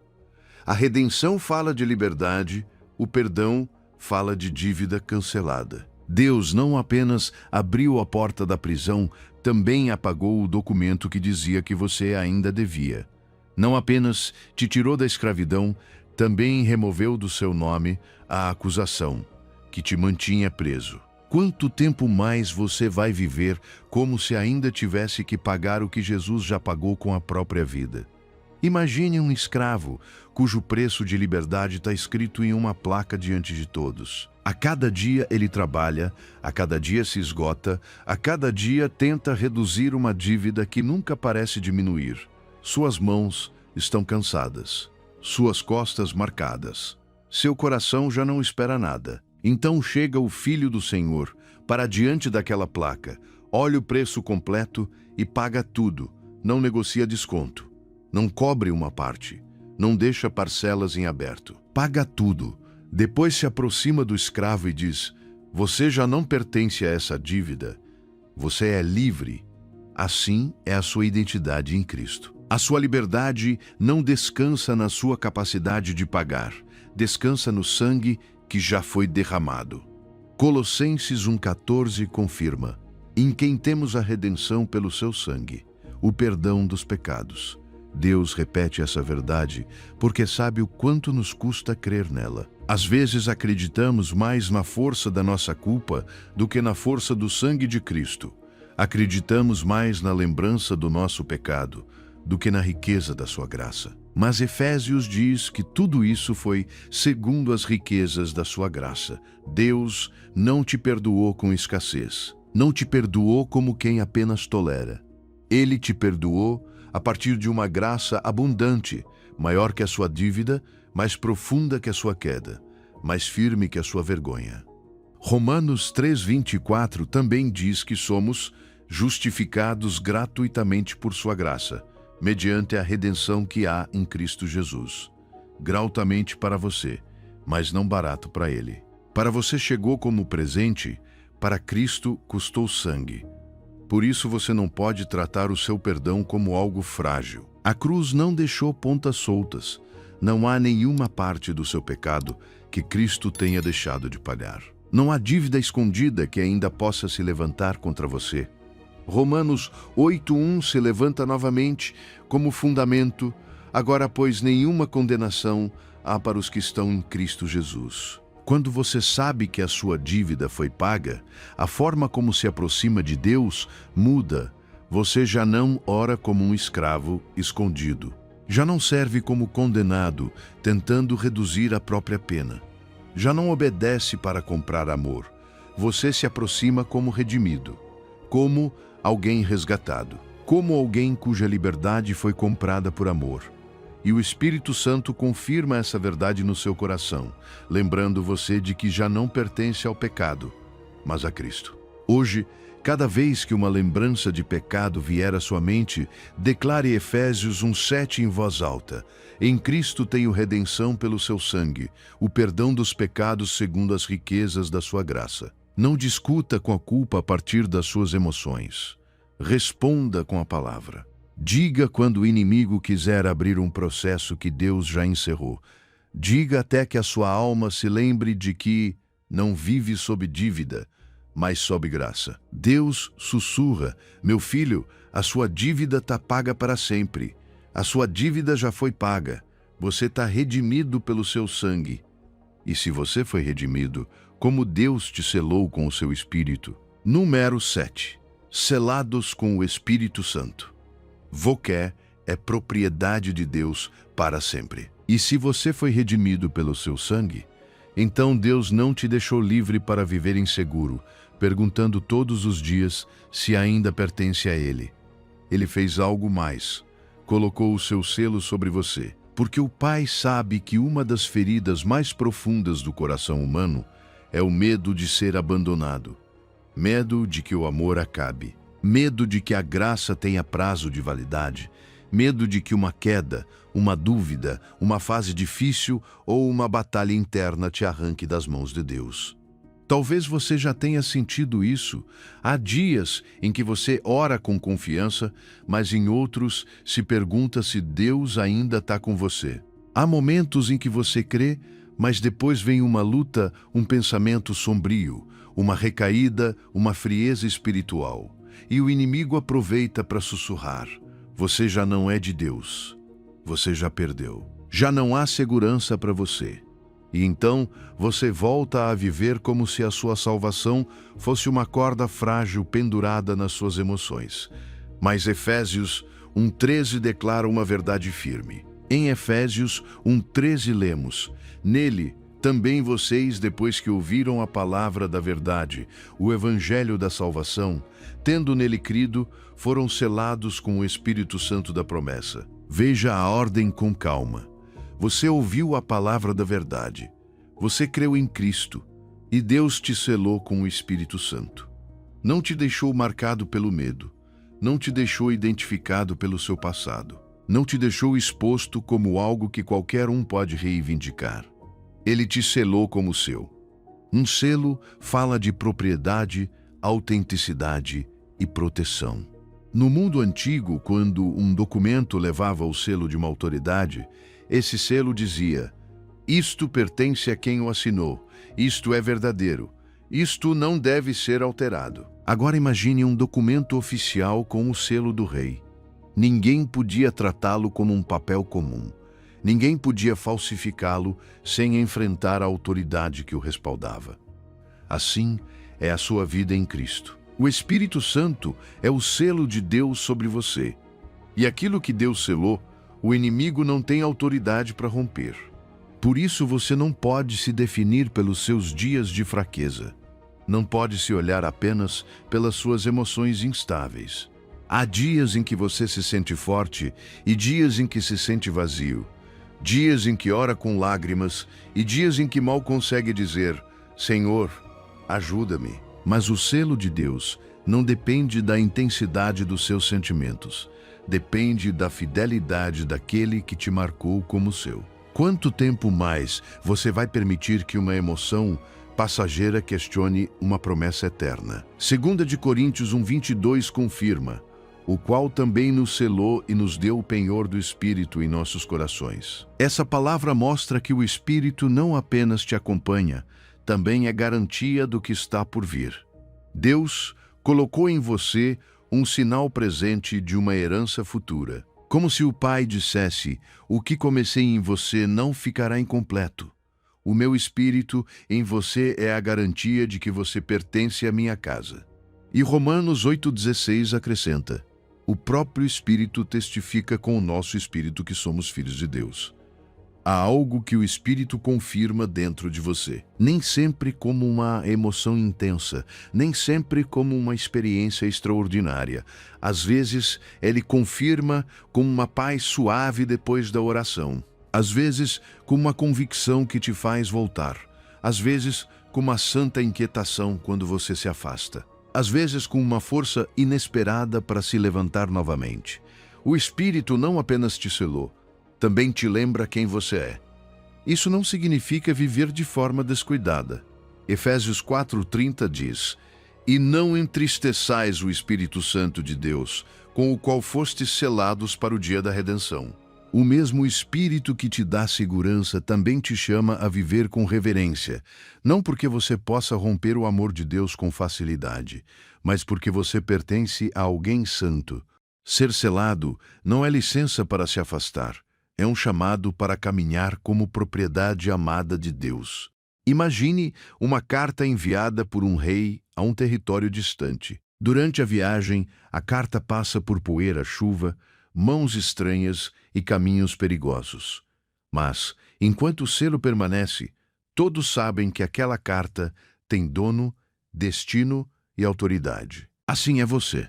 A redenção fala de liberdade, o perdão fala de dívida cancelada. Deus não apenas abriu a porta da prisão, também apagou o documento que dizia que você ainda devia. Não apenas te tirou da escravidão, também removeu do seu nome a acusação que te mantinha preso. Quanto tempo mais você vai viver como se ainda tivesse que pagar o que Jesus já pagou com a própria vida? Imagine um escravo cujo preço de liberdade está escrito em uma placa diante de todos. A cada dia ele trabalha, a cada dia se esgota, a cada dia tenta reduzir uma dívida que nunca parece diminuir. Suas mãos estão cansadas, suas costas marcadas. Seu coração já não espera nada. Então chega o Filho do Senhor para diante daquela placa, olha o preço completo e paga tudo, não negocia desconto. Não cobre uma parte, não deixa parcelas em aberto. Paga tudo. Depois se aproxima do escravo e diz, você já não pertence a essa dívida. Você é livre. Assim é a sua identidade em Cristo. A sua liberdade não descansa na sua capacidade de pagar. Descansa no sangue que já foi derramado. Colossenses 1,14 confirma, em quem temos a redenção pelo seu sangue, o perdão dos pecados. Deus repete essa verdade porque sabe o quanto nos custa crer nela. Às vezes acreditamos mais na força da nossa culpa do que na força do sangue de Cristo. Acreditamos mais na lembrança do nosso pecado do que na riqueza da sua graça. Mas Efésios diz que tudo isso foi segundo as riquezas da sua graça. Deus não te perdoou com escassez. Não te perdoou como quem apenas tolera. Ele te perdoou a partir de uma graça abundante, maior que a sua dívida, mais profunda que a sua queda, mais firme que a sua vergonha. Romanos 3,24 também diz que somos justificados gratuitamente por sua graça, mediante a redenção que há em Cristo Jesus. Gratuitamente para você, mas não barato para Ele. Para você chegou como presente, para Cristo custou sangue. Por isso você não pode tratar o seu perdão como algo frágil. A cruz não deixou pontas soltas. Não há nenhuma parte do seu pecado que Cristo tenha deixado de pagar. Não há dívida escondida que ainda possa se levantar contra você. Romanos 8,1 se levanta novamente como fundamento. Agora, pois, nenhuma condenação há para os que estão em Cristo Jesus. Quando você sabe que a sua dívida foi paga, a forma como se aproxima de Deus muda. Você já não ora como um escravo escondido. Já não serve como condenado, tentando reduzir a própria pena. Já não obedece para comprar amor. Você se aproxima como redimido, como alguém resgatado, como alguém cuja liberdade foi comprada por amor. E o Espírito Santo confirma essa verdade no seu coração, lembrando você de que já não pertence ao pecado, mas a Cristo. Hoje, cada vez que uma lembrança de pecado vier à sua mente, declare Efésios 1,7 em voz alta. Em Cristo tenho redenção pelo seu sangue, o perdão dos pecados segundo as riquezas da sua graça. Não discuta com a culpa a partir das suas emoções. Responda com a palavra. Diga quando o inimigo quiser abrir um processo que Deus já encerrou. Diga até que a sua alma se lembre de que não vive sob dívida, mas sob graça. Deus sussurra, meu filho, a sua dívida está paga para sempre. A sua dívida já foi paga. Você está redimido pelo seu sangue. E se você foi redimido, como Deus te selou com o seu Espírito? Número 7. Selados com o Espírito Santo. Voqué é propriedade de Deus para sempre. E se você foi redimido pelo seu sangue, então Deus não te deixou livre para viver inseguro, perguntando todos os dias se ainda pertence a Ele. Ele fez algo mais. Colocou o seu selo sobre você, porque o Pai sabe que uma das feridas mais profundas do coração humano é o medo de ser abandonado, medo de que o amor acabe, medo de que a graça tenha prazo de validade, medo de que uma queda, uma dúvida, uma fase difícil ou uma batalha interna te arranque das mãos de Deus. Talvez você já tenha sentido isso. Há dias em que você ora com confiança, mas em outros se pergunta se Deus ainda está com você. Há momentos em que você crê, mas depois vem uma luta, um pensamento sombrio, uma recaída, uma frieza espiritual. E o inimigo aproveita para sussurrar: você já não é de Deus. Você já perdeu. Já não há segurança para você. E então você volta a viver como se a sua salvação fosse uma corda frágil pendurada nas suas emoções. Mas Efésios 1:13 declara uma verdade firme. Em Efésios 1:13 lemos: nele também vocês, depois que ouviram a palavra da verdade, o evangelho da salvação, tendo nele crido, foram selados com o Espírito Santo da promessa. Veja a ordem com calma. Você ouviu a palavra da verdade. Você creu em Cristo e Deus te selou com o Espírito Santo. Não te deixou marcado pelo medo. Não te deixou identificado pelo seu passado. Não te deixou exposto como algo que qualquer um pode reivindicar. Ele te selou como seu. Um selo fala de propriedade, autenticidade e proteção. No mundo antigo, quando um documento levava o selo de uma autoridade, esse selo dizia: isto pertence a quem o assinou, isto é verdadeiro, isto não deve ser alterado. Agora imagine um documento oficial com o selo do rei. Ninguém podia tratá-lo como um papel comum. Ninguém podia falsificá-lo sem enfrentar a autoridade que o respaldava. Assim é a sua vida em Cristo. O Espírito Santo é o selo de Deus sobre você. E aquilo que Deus selou, o inimigo não tem autoridade para romper. Por isso você não pode se definir pelos seus dias de fraqueza. Não pode se olhar apenas pelas suas emoções instáveis. Há dias em que você se sente forte e dias em que se sente vazio. Dias em que ora com lágrimas e dias em que mal consegue dizer: Senhor, ajuda-me. Mas o selo de Deus não depende da intensidade dos seus sentimentos. Depende da fidelidade daquele que te marcou como seu. Quanto tempo mais você vai permitir que uma emoção passageira questione uma promessa eterna? 2 de Coríntios 1:22 confirma: o qual também nos selou e nos deu o penhor do Espírito em nossos corações. Essa palavra mostra que o Espírito não apenas te acompanha, também é garantia do que está por vir. Deus colocou em você um sinal presente de uma herança futura. Como se o Pai dissesse: o que comecei em você não ficará incompleto. O meu Espírito em você é a garantia de que você pertence à minha casa. E Romanos 8:16 acrescenta: o próprio Espírito testifica com o nosso espírito que somos filhos de Deus. Há algo que o Espírito confirma dentro de você. Nem sempre como uma emoção intensa, nem sempre como uma experiência extraordinária. Às vezes, ele confirma com uma paz suave depois da oração. Às vezes, com uma convicção que te faz voltar. Às vezes, com uma santa inquietação quando você se afasta. Às vezes, com uma força inesperada para se levantar novamente. O Espírito não apenas te selou, também te lembra quem você é. Isso não significa viver de forma descuidada. Efésios 4:30 diz: e não entristeçais o Espírito Santo de Deus, com o qual fostes selados para o dia da redenção. O mesmo Espírito que te dá segurança também te chama a viver com reverência, não porque você possa romper o amor de Deus com facilidade, mas porque você pertence a alguém santo. Ser selado não é licença para se afastar, é um chamado para caminhar como propriedade amada de Deus. Imagine uma carta enviada por um rei a um território distante. Durante a viagem, a carta passa por poeira, chuva, mãos estranhas e caminhos perigosos. Mas, enquanto o selo permanece, todos sabem que aquela carta tem dono, destino e autoridade. Assim é você.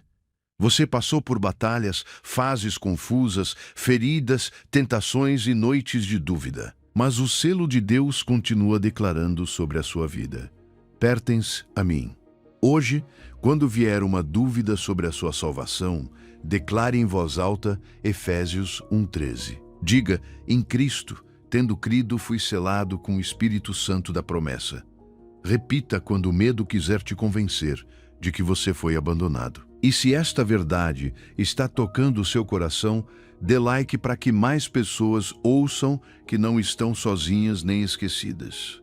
Você passou por batalhas, fases confusas, feridas, tentações e noites de dúvida. Mas o selo de Deus continua declarando sobre a sua vida: pertence a mim. Hoje, quando vier uma dúvida sobre a sua salvação, declare em voz alta Efésios 1:13. Diga: em Cristo, tendo crido, fui selado com o Espírito Santo da promessa. Repita quando o medo quiser te convencer de que você foi abandonado. E se esta verdade está tocando o seu coração, dê like para que mais pessoas ouçam que não estão sozinhas nem esquecidas.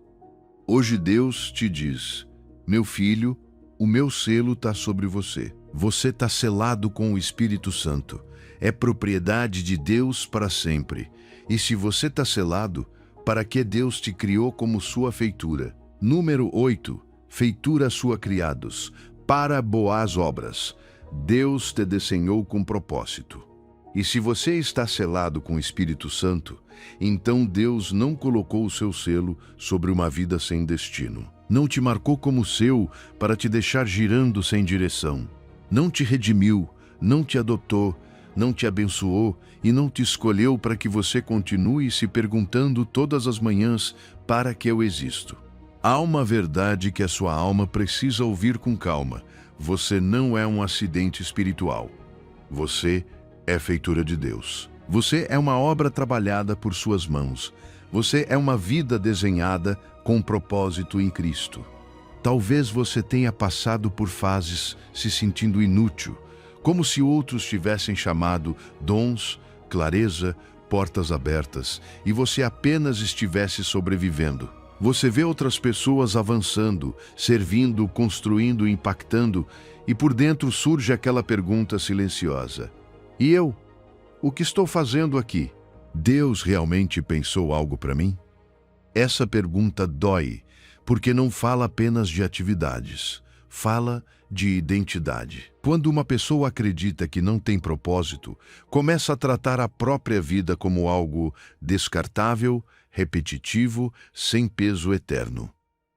Hoje Deus te diz: meu filho, o meu selo está sobre você. Você está selado com o Espírito Santo. É propriedade de Deus para sempre. E se você está selado, para que Deus te criou como sua feitura? Número 8. Feitura sua criados, para boas obras. Deus te desenhou com propósito. E se você está selado com o Espírito Santo, então Deus não colocou o seu selo sobre uma vida sem destino. Não te marcou como seu para te deixar girando sem direção. Não te redimiu, não te adotou, não te abençoou e não te escolheu para que você continue se perguntando todas as manhãs: para que eu existo? Há uma verdade que a sua alma precisa ouvir com calma. Você não é um acidente espiritual. Você é feitura de Deus. Você é uma obra trabalhada por suas mãos. Você é uma vida desenhada com propósito em Cristo. Talvez você tenha passado por fases se sentindo inútil, como se outros tivessem chamado dons, clareza, portas abertas, e você apenas estivesse sobrevivendo. Você vê outras pessoas avançando, servindo, construindo, impactando, e por dentro surge aquela pergunta silenciosa: e eu? O que estou fazendo aqui? Deus realmente pensou algo para mim? Essa pergunta dói, porque não fala apenas de atividades, fala de identidade. Quando uma pessoa acredita que não tem propósito, começa a tratar a própria vida como algo descartável, repetitivo, sem peso eterno.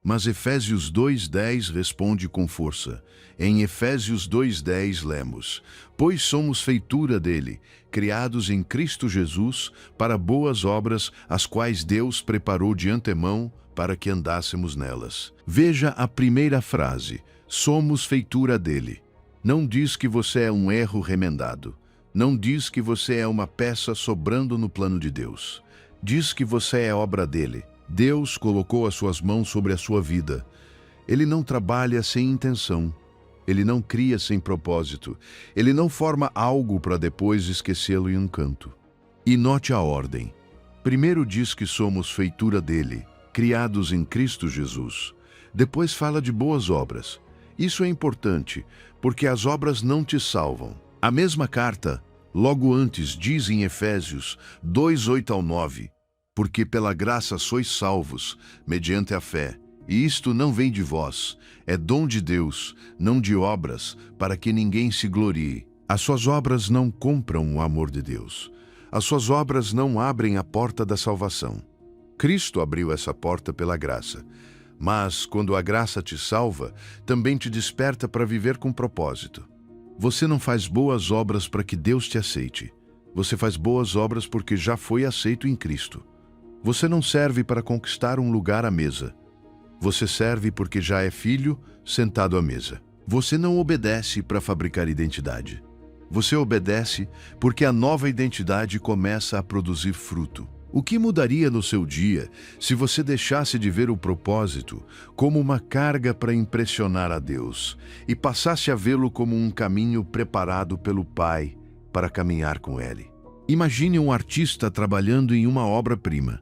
Mas Efésios 2:10 responde com força. Em Efésios 2:10 lemos: pois somos feitura dele, criados em Cristo Jesus, para boas obras, as quais Deus preparou de antemão para que andássemos nelas. Veja a primeira frase: somos feitura dele. Não diz que você é um erro remendado. Não diz que você é uma peça sobrando no plano de Deus. Diz que você é obra dele. Deus colocou as suas mãos sobre a sua vida. Ele não trabalha sem intenção. Ele não cria sem propósito. Ele não forma algo para depois esquecê-lo em um canto. E note a ordem. Primeiro diz que somos feitura dele, criados em Cristo Jesus. Depois fala de boas obras. Isso é importante, porque as obras não te salvam. A mesma carta, logo antes, diz em Efésios 2:8-9, porque pela graça sois salvos, mediante a fé. E isto não vem de vós, é dom de Deus, não de obras, para que ninguém se glorie. As suas obras não compram o amor de Deus. As suas obras não abrem a porta da salvação. Cristo abriu essa porta pela graça. Mas, quando a graça te salva, também te desperta para viver com propósito. Você não faz boas obras para que Deus te aceite. Você faz boas obras porque já foi aceito em Cristo. Você não serve para conquistar um lugar à mesa. Você serve porque já é filho sentado à mesa. Você não obedece para fabricar identidade. Você obedece porque a nova identidade começa a produzir fruto. O que mudaria no seu dia se você deixasse de ver o propósito como uma carga para impressionar a Deus e passasse a vê-lo como um caminho preparado pelo Pai para caminhar com Ele? Imagine um artista trabalhando em uma obra-prima.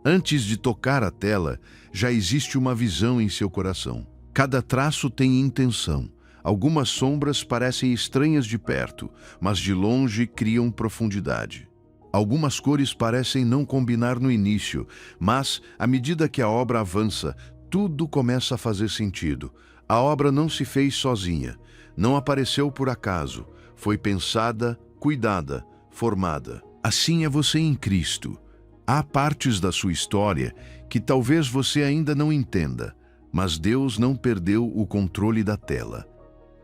Antes de tocar a tela, já existe uma visão em seu coração. Cada traço tem intenção. Algumas sombras parecem estranhas de perto, mas de longe criam profundidade. Algumas cores parecem não combinar no início, mas, à medida que a obra avança, tudo começa a fazer sentido. A obra não se fez sozinha, não apareceu por acaso, foi pensada, cuidada, formada. Assim é você em Cristo. Há partes da sua história que talvez você ainda não entenda, mas Deus não perdeu o controle da tela.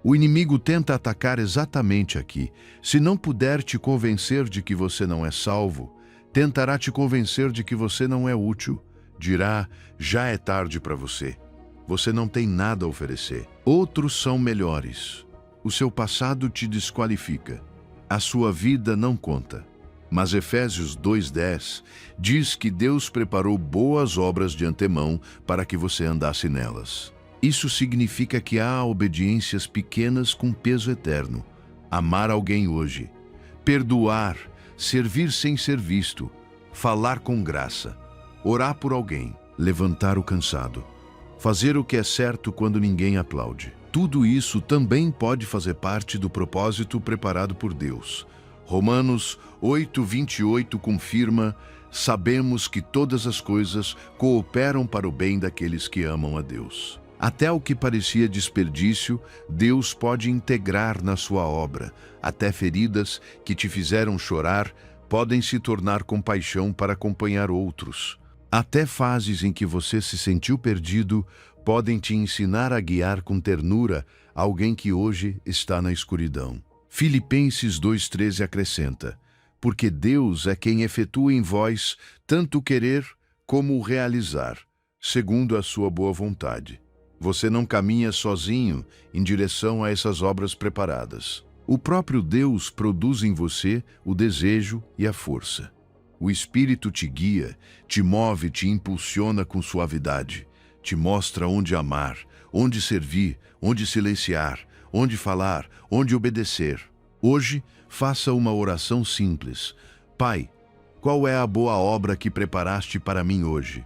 O inimigo tenta atacar exatamente aqui. Se não puder te convencer de que você não é salvo, tentará te convencer de que você não é útil. Dirá, já é tarde para você. Você não tem nada a oferecer. Outros são melhores. O seu passado te desqualifica. A sua vida não conta. Mas Efésios 2:10 diz que Deus preparou boas obras de antemão para que você andasse nelas. Isso significa que há obediências pequenas com peso eterno. Amar alguém hoje, perdoar, servir sem ser visto, falar com graça, orar por alguém, levantar o cansado, fazer o que é certo quando ninguém aplaude. Tudo isso também pode fazer parte do propósito preparado por Deus. Romanos 8:28 confirma: sabemos que todas as coisas cooperam para o bem daqueles que amam a Deus. Até o que parecia desperdício, Deus pode integrar na sua obra. Até feridas que te fizeram chorar podem se tornar compaixão para acompanhar outros. Até fases em que você se sentiu perdido podem te ensinar a guiar com ternura alguém que hoje está na escuridão. Filipenses 2:13 acrescenta: porque Deus é quem efetua em vós tanto o querer como o realizar, segundo a sua boa vontade. Você não caminha sozinho em direção a essas obras preparadas. O próprio Deus produz em você o desejo e a força. O Espírito te guia, te move, te impulsiona com suavidade, te mostra onde amar, onde servir, onde silenciar, onde falar, onde obedecer. Hoje, faça uma oração simples. Pai, qual é a boa obra que preparaste para mim hoje?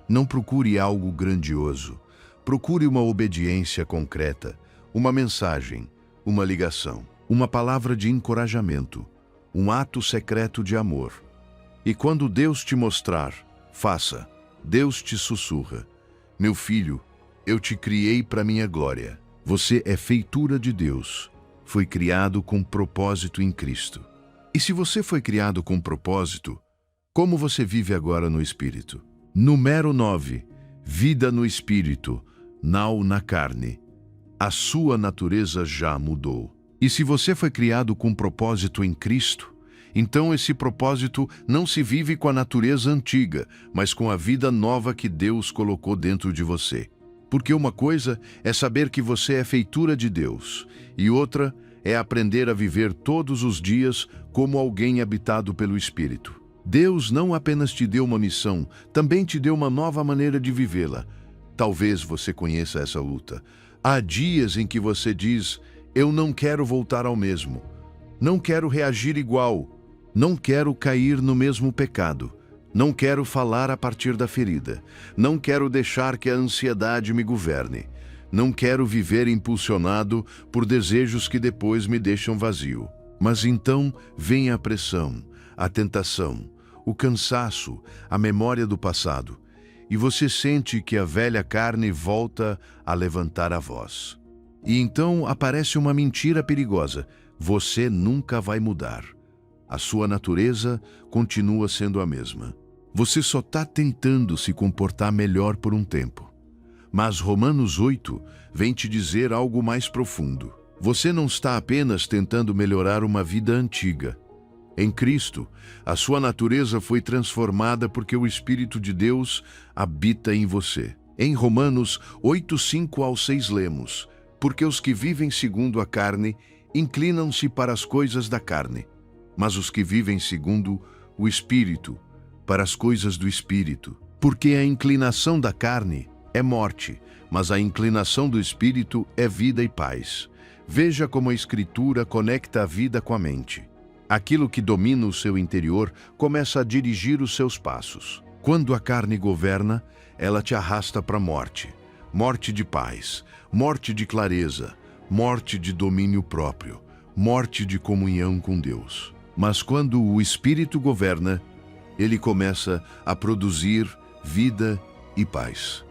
Não procure algo grandioso. Procure uma obediência concreta, uma mensagem, uma ligação, uma palavra de encorajamento, um ato secreto de amor. E quando Deus te mostrar, faça. Deus te sussurra: meu filho, eu te criei para minha glória. Você é feitura de Deus. Foi criado com propósito em Cristo. E se você foi criado com propósito, como você vive agora no Espírito? Número 9. Vida no Espírito, não na carne. A sua natureza já mudou. E se você foi criado com propósito em Cristo, então esse propósito não se vive com a natureza antiga, mas com a vida nova que Deus colocou dentro de você. Porque uma coisa é saber que você é feitura de Deus, e outra é aprender a viver todos os dias como alguém habitado pelo Espírito. Deus não apenas te deu uma missão, também te deu uma nova maneira de vivê-la. Talvez você conheça essa luta. Há dias em que você diz: eu não quero voltar ao mesmo, não quero reagir igual, não quero cair no mesmo pecado, não quero falar a partir da ferida, não quero deixar que a ansiedade me governe, não quero viver impulsionado por desejos que depois me deixam vazio. Mas então vem a pressão, a tentação, o cansaço, a memória do passado, e você sente que a velha carne volta a levantar a voz. E então aparece uma mentira perigosa: você nunca vai mudar. A sua natureza continua sendo a mesma. Você só está tentando se comportar melhor por um tempo. Mas Romanos 8 vem te dizer algo mais profundo. Você não está apenas tentando melhorar uma vida antiga. Em Cristo, a sua natureza foi transformada porque o Espírito de Deus habita em você. Em Romanos 8:5-6 lemos: porque os que vivem segundo a carne inclinam-se para as coisas da carne, mas os que vivem segundo o Espírito, para as coisas do Espírito. Porque a inclinação da carne é morte, mas a inclinação do Espírito é vida e paz. Veja como a Escritura conecta a vida com a mente. Aquilo que domina o seu interior começa a dirigir os seus passos. Quando a carne governa, ela te arrasta para a morte. Morte de paz, morte de clareza, morte de domínio próprio, morte de comunhão com Deus. Mas quando o Espírito governa, ele começa a produzir vida e paz.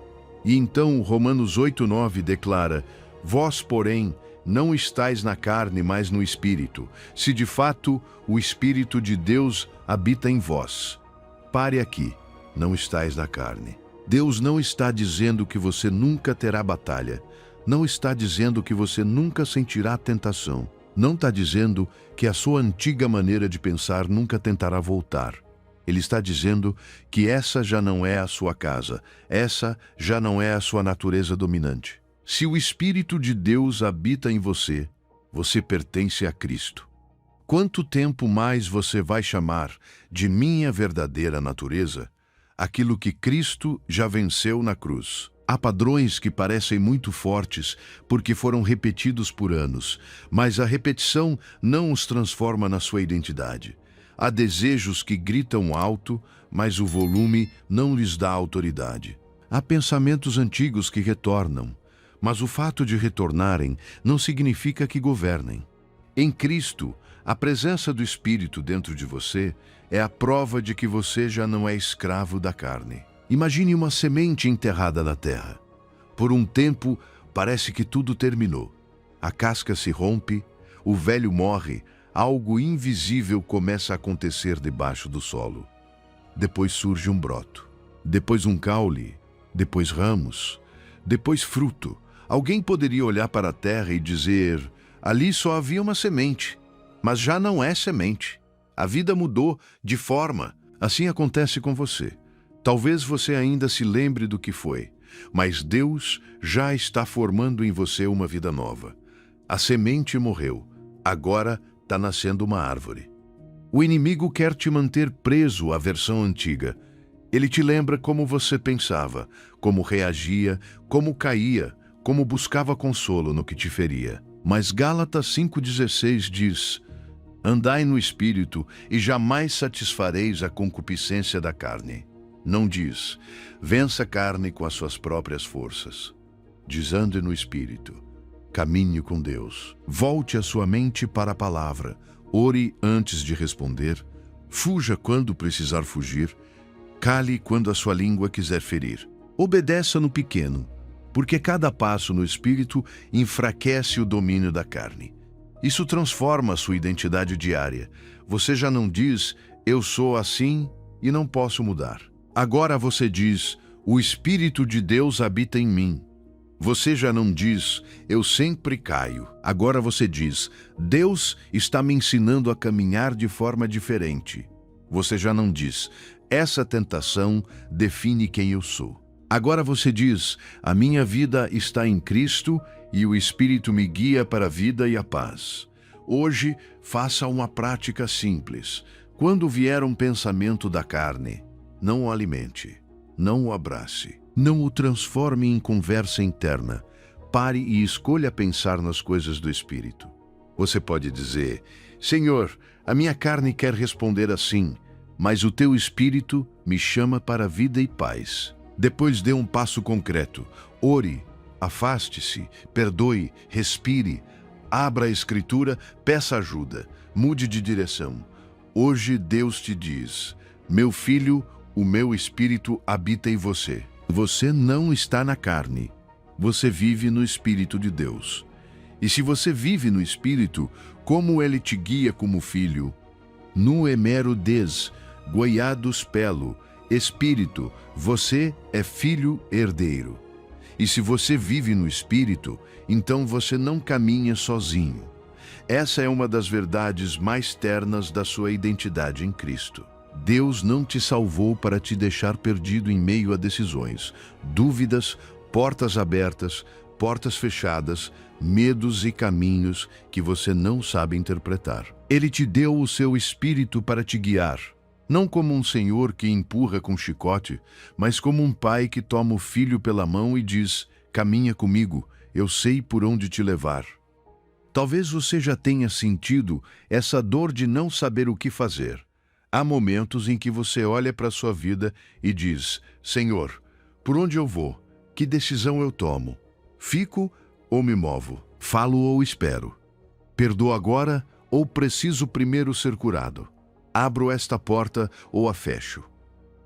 E então Romanos 8:9 declara: vós, porém, não estáis na carne, mas no Espírito, se de fato o Espírito de Deus habita em vós. Pare aqui, não estáis na carne. Deus não está dizendo que você nunca terá batalha, não está dizendo que você nunca sentirá tentação, não está dizendo que a sua antiga maneira de pensar nunca tentará voltar. Ele está dizendo que essa já não é a sua casa, essa já não é a sua natureza dominante. Se o Espírito de Deus habita em você, você pertence a Cristo. Quanto tempo mais você vai chamar de minha verdadeira natureza aquilo que Cristo já venceu na cruz? Há padrões que parecem muito fortes porque foram repetidos por anos, mas a repetição não os transforma na sua identidade. Há desejos que gritam alto, mas o volume não lhes dá autoridade. Há pensamentos antigos que retornam, mas o fato de retornarem não significa que governem. Em Cristo, a presença do Espírito dentro de você é a prova de que você já não é escravo da carne. Imagine uma semente enterrada na terra. Por um tempo, parece que tudo terminou. A casca se rompe, o velho morre, algo invisível começa a acontecer debaixo do solo. Depois surge um broto, depois um caule, depois ramos, depois fruto. Alguém poderia olhar para a terra e dizer: ali só havia uma semente, mas já não é semente. A vida mudou de forma. Assim acontece com você. Talvez você ainda se lembre do que foi, mas Deus já está formando em você uma vida nova. A semente morreu, agora está nascendo uma árvore. O inimigo quer te manter preso à versão antiga. Ele te lembra como você pensava, como reagia, como caía, como buscava consolo no que te feria. Mas Gálatas 5,16 diz: andai no Espírito e jamais satisfareis a concupiscência da carne. Não diz: vença a carne com as suas próprias forças. Diz: ande no Espírito. Caminhe com Deus. Volte a sua mente para a palavra. Ore antes de responder. Fuja quando precisar fugir. Cale quando a sua língua quiser ferir. Obedeça no pequeno, porque cada passo no Espírito enfraquece o domínio da carne. Isso transforma a sua identidade diária. Você já não diz: eu sou assim e não posso mudar. Agora você diz: o Espírito de Deus habita em mim. Você já não diz: eu sempre caio. Agora você diz: Deus está me ensinando a caminhar de forma diferente. Você já não diz: essa tentação define quem eu sou. Agora você diz: a minha vida está em Cristo e o Espírito me guia para a vida e a paz. Hoje, faça uma prática simples. Quando vier um pensamento da carne, não o alimente, não o abrace, não o transforme em conversa interna. Pare e escolha pensar nas coisas do Espírito. Você pode dizer: Senhor, a minha carne quer responder assim, mas o teu Espírito me chama para a vida e paz. Depois dê um passo concreto. Ore, afaste-se, perdoe, respire, abra a Escritura, peça ajuda, mude de direção. Hoje Deus te diz: meu filho, o meu Espírito habita em você. Você não está na carne, você vive no Espírito de Deus. E se você vive no Espírito, como Ele te guia como filho? Nu emero des, goiados pelo, Espírito, você é filho herdeiro. E se você vive no Espírito, então você não caminha sozinho. Essa é uma das verdades mais ternas da sua identidade em Cristo. Deus não te salvou para te deixar perdido em meio a decisões, dúvidas, portas abertas, portas fechadas, medos e caminhos que você não sabe interpretar. Ele te deu o seu Espírito para te guiar. Não como um senhor que empurra com chicote, mas como um pai que toma o filho pela mão e diz: caminha comigo, eu sei por onde te levar. Talvez você já tenha sentido essa dor de não saber o que fazer. Há momentos em que você olha para a sua vida e diz: Senhor, por onde eu vou? Que decisão eu tomo? Fico ou me movo? Falo ou espero? Perdoo agora Ou preciso primeiro ser curado? Abro esta porta ou a fecho?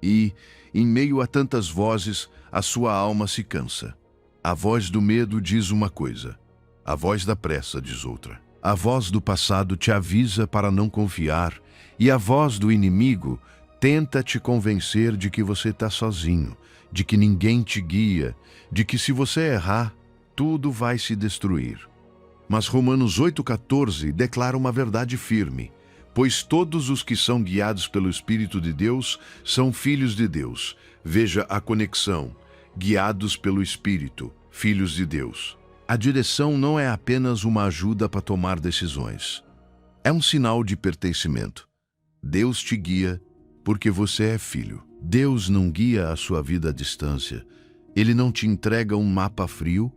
E, em meio a tantas vozes, a sua alma se cansa. A voz do medo diz uma coisa, a voz da pressa diz outra. A voz do passado te avisa para não confiar, e a voz do inimigo tenta te convencer de que você está sozinho, de que ninguém te guia, de que se você errar, tudo vai se destruir. Mas Romanos 8,14 declara uma verdade firme. Pois todos os que são guiados pelo Espírito de Deus são filhos de Deus. Veja a conexão. Guiados pelo Espírito, filhos de Deus. A direção não é apenas uma ajuda para tomar decisões. É um sinal de pertencimento. Deus te guia porque você é filho. Deus não guia a sua vida à distância. Ele não te entrega um mapa frio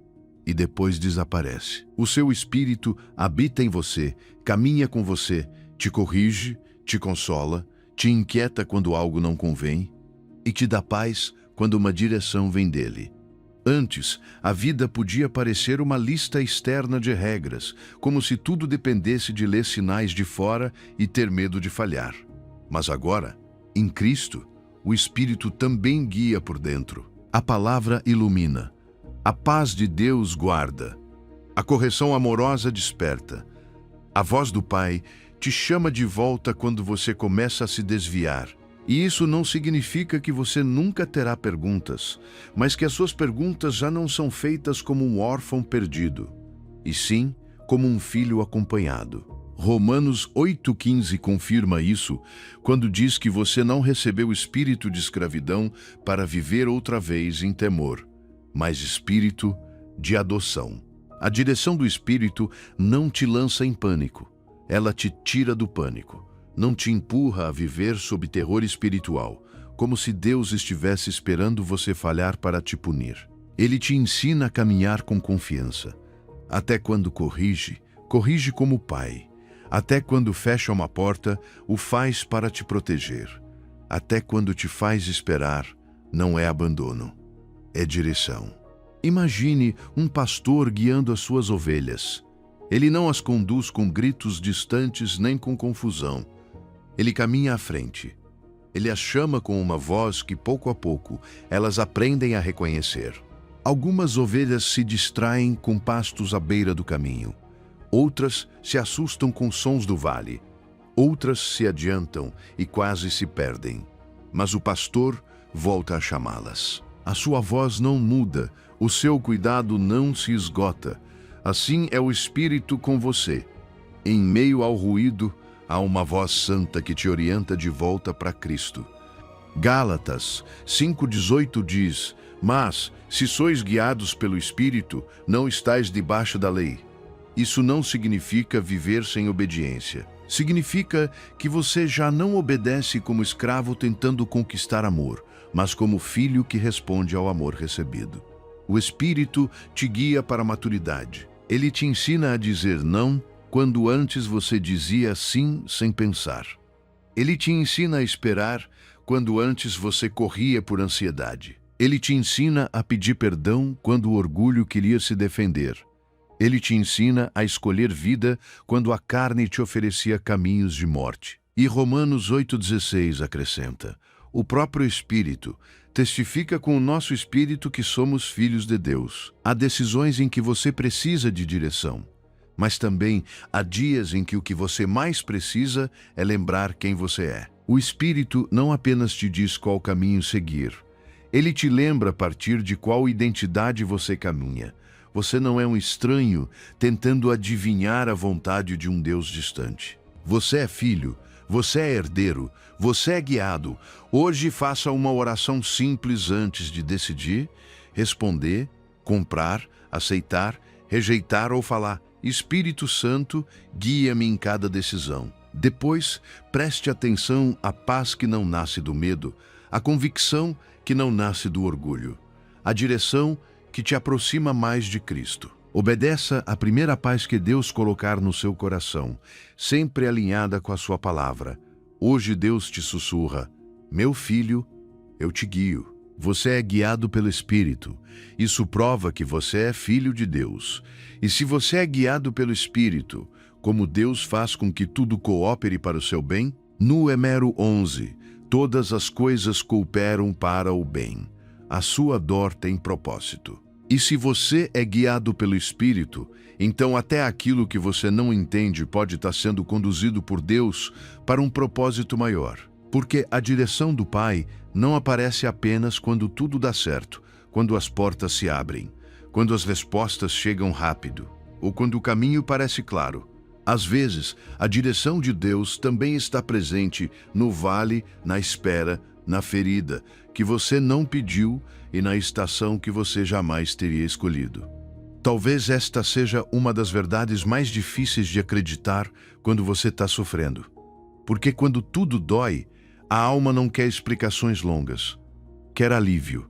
e depois desaparece. O seu Espírito habita em você, caminha com você, te corrige, te consola, te inquieta quando algo não convém e te dá paz quando uma direção vem dele. Antes, a vida podia parecer uma lista externa de regras, como se tudo dependesse de ler sinais de fora e ter medo de falhar. Mas agora, em Cristo, o Espírito também guia por dentro. A palavra ilumina. A paz de Deus guarda. A correção amorosa desperta. A voz do Pai te chama de volta quando você começa a se desviar. E isso não significa que você nunca terá perguntas, mas que as suas perguntas já não são feitas como um órfão perdido, e sim como um filho acompanhado. Romanos 8,15 confirma isso quando diz que você não recebeu espírito de escravidão para viver outra vez em temor, mas espírito de adoção. A direção do Espírito não te lança em pânico. Ela te tira do pânico, não te empurra a viver sob terror espiritual, como se Deus estivesse esperando você falhar para te punir. Ele te ensina a caminhar com confiança. Até quando corrige, corrige como pai. Até quando fecha uma porta, o faz para te proteger. Até quando te faz esperar, não é abandono, é direção. Imagine um pastor guiando as suas ovelhas. Ele não as conduz com gritos distantes nem com confusão. Ele caminha à frente. Ele as chama com uma voz que, pouco a pouco, elas aprendem a reconhecer. Algumas ovelhas se distraem com pastos à beira do caminho. Outras se assustam com sons do vale. Outras se adiantam e quase se perdem. Mas o pastor volta a chamá-las. A sua voz não muda, o seu cuidado não se esgota. Assim é o Espírito com você. Em meio ao ruído, há uma voz santa que te orienta de volta para Cristo. Gálatas 5,18 diz: Mas, se sois guiados pelo Espírito, não estais debaixo da lei. Isso não significa viver sem obediência. Significa que você já não obedece como escravo tentando conquistar amor, mas como filho que responde ao amor recebido. O Espírito te guia para a maturidade. Ele te ensina a dizer não quando antes você dizia sim sem pensar. Ele te ensina a esperar quando antes você corria por ansiedade. Ele te ensina a pedir perdão quando o orgulho queria se defender. Ele te ensina a escolher vida quando a carne te oferecia caminhos de morte. E Romanos 8,16 acrescenta: o próprio Espírito testifica com o nosso espírito que somos filhos de Deus. Há decisões em que você precisa de direção, mas também há dias em que o que você mais precisa é lembrar quem você é. O Espírito não apenas te diz qual caminho seguir, ele te lembra a partir de qual identidade você caminha. Você não é um estranho tentando adivinhar a vontade de um Deus distante. Você é filho, você é herdeiro, você é guiado. Hoje faça uma oração simples antes de decidir, responder, comprar, aceitar, rejeitar ou falar: Espírito Santo, guia-me em cada decisão. Depois, preste atenção à paz que não nasce do medo, à convicção que não nasce do orgulho, à direção que te aproxima mais de Cristo. Obedeça à primeira paz que Deus colocar no seu coração, sempre alinhada com a sua palavra. Hoje Deus te sussurra: meu filho, eu te guio. Você é guiado pelo Espírito. Isso prova que você é filho de Deus. E se você é guiado pelo Espírito, como Deus faz com que tudo coopere para o seu bem? No Hebreus 11, todas as coisas cooperam para o bem. A sua dor tem propósito. E se você é guiado pelo Espírito, então até aquilo que você não entende pode estar sendo conduzido por Deus para um propósito maior. Porque a direção do Pai não aparece apenas quando tudo dá certo, quando as portas se abrem, quando as respostas chegam rápido, ou quando o caminho parece claro. Às vezes, a direção de Deus também está presente no vale, na espera, na ferida, que você não pediu e na estação que você jamais teria escolhido. Talvez esta seja uma das verdades mais difíceis de acreditar quando você está sofrendo. Porque quando tudo dói, a alma não quer explicações longas. Quer alívio,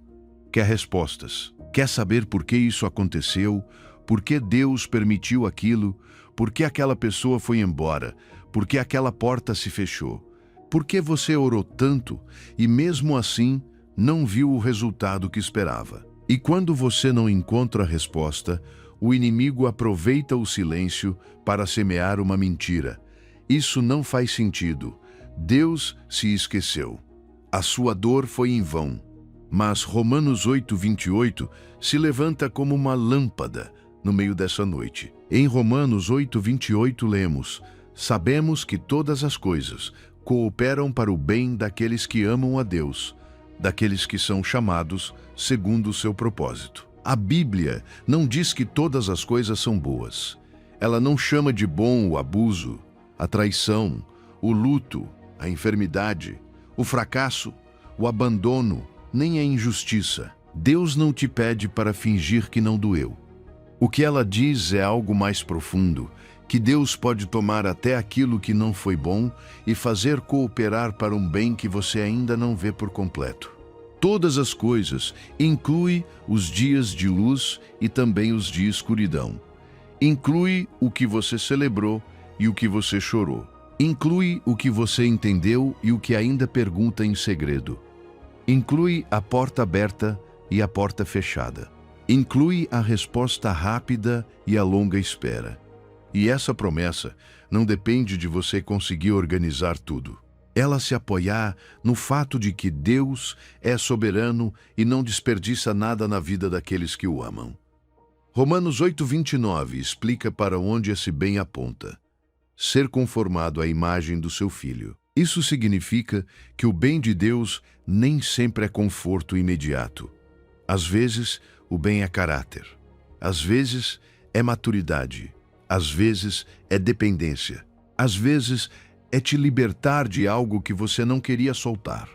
quer respostas, quer saber por que isso aconteceu, por que Deus permitiu aquilo, por que aquela pessoa foi embora, por que aquela porta se fechou, por que você orou tanto e mesmo assim não viu o resultado que esperava. E quando você não encontra a resposta, o inimigo aproveita o silêncio para semear uma mentira. Isso não faz sentido. Deus se esqueceu. A sua dor foi em vão. Mas Romanos 8:28 se levanta como uma lâmpada no meio dessa noite. Em Romanos 8:28 lemos: sabemos que todas as coisas cooperam para o bem daqueles que amam a Deus, daqueles que são chamados segundo o seu propósito. A Bíblia não diz que todas as coisas são boas. Ela não chama de bom o abuso, a traição, o luto, a enfermidade, o fracasso, o abandono, nem a injustiça. Deus não te pede para fingir que não doeu. O que ela diz é algo mais profundo, que Deus pode tomar até aquilo que não foi bom e fazer cooperar para um bem que você ainda não vê por completo. Todas as coisas inclui os dias de luz e também os de escuridão. Inclui o que você celebrou e o que você chorou. Inclui o que você entendeu e o que ainda pergunta em segredo. Inclui a porta aberta e a porta fechada. Inclui a resposta rápida e a longa espera. E essa promessa não depende de você conseguir organizar tudo. Ela se apoiar no fato de que Deus é soberano e não desperdiça nada na vida daqueles que o amam. Romanos 8:29 explica para onde esse bem aponta. Ser conformado à imagem do seu Filho. Isso significa que o bem de Deus nem sempre é conforto imediato. Às vezes, o bem é caráter. Às vezes, é maturidade. Às vezes, é dependência. Às vezes, é te libertar de algo que você não queria soltar.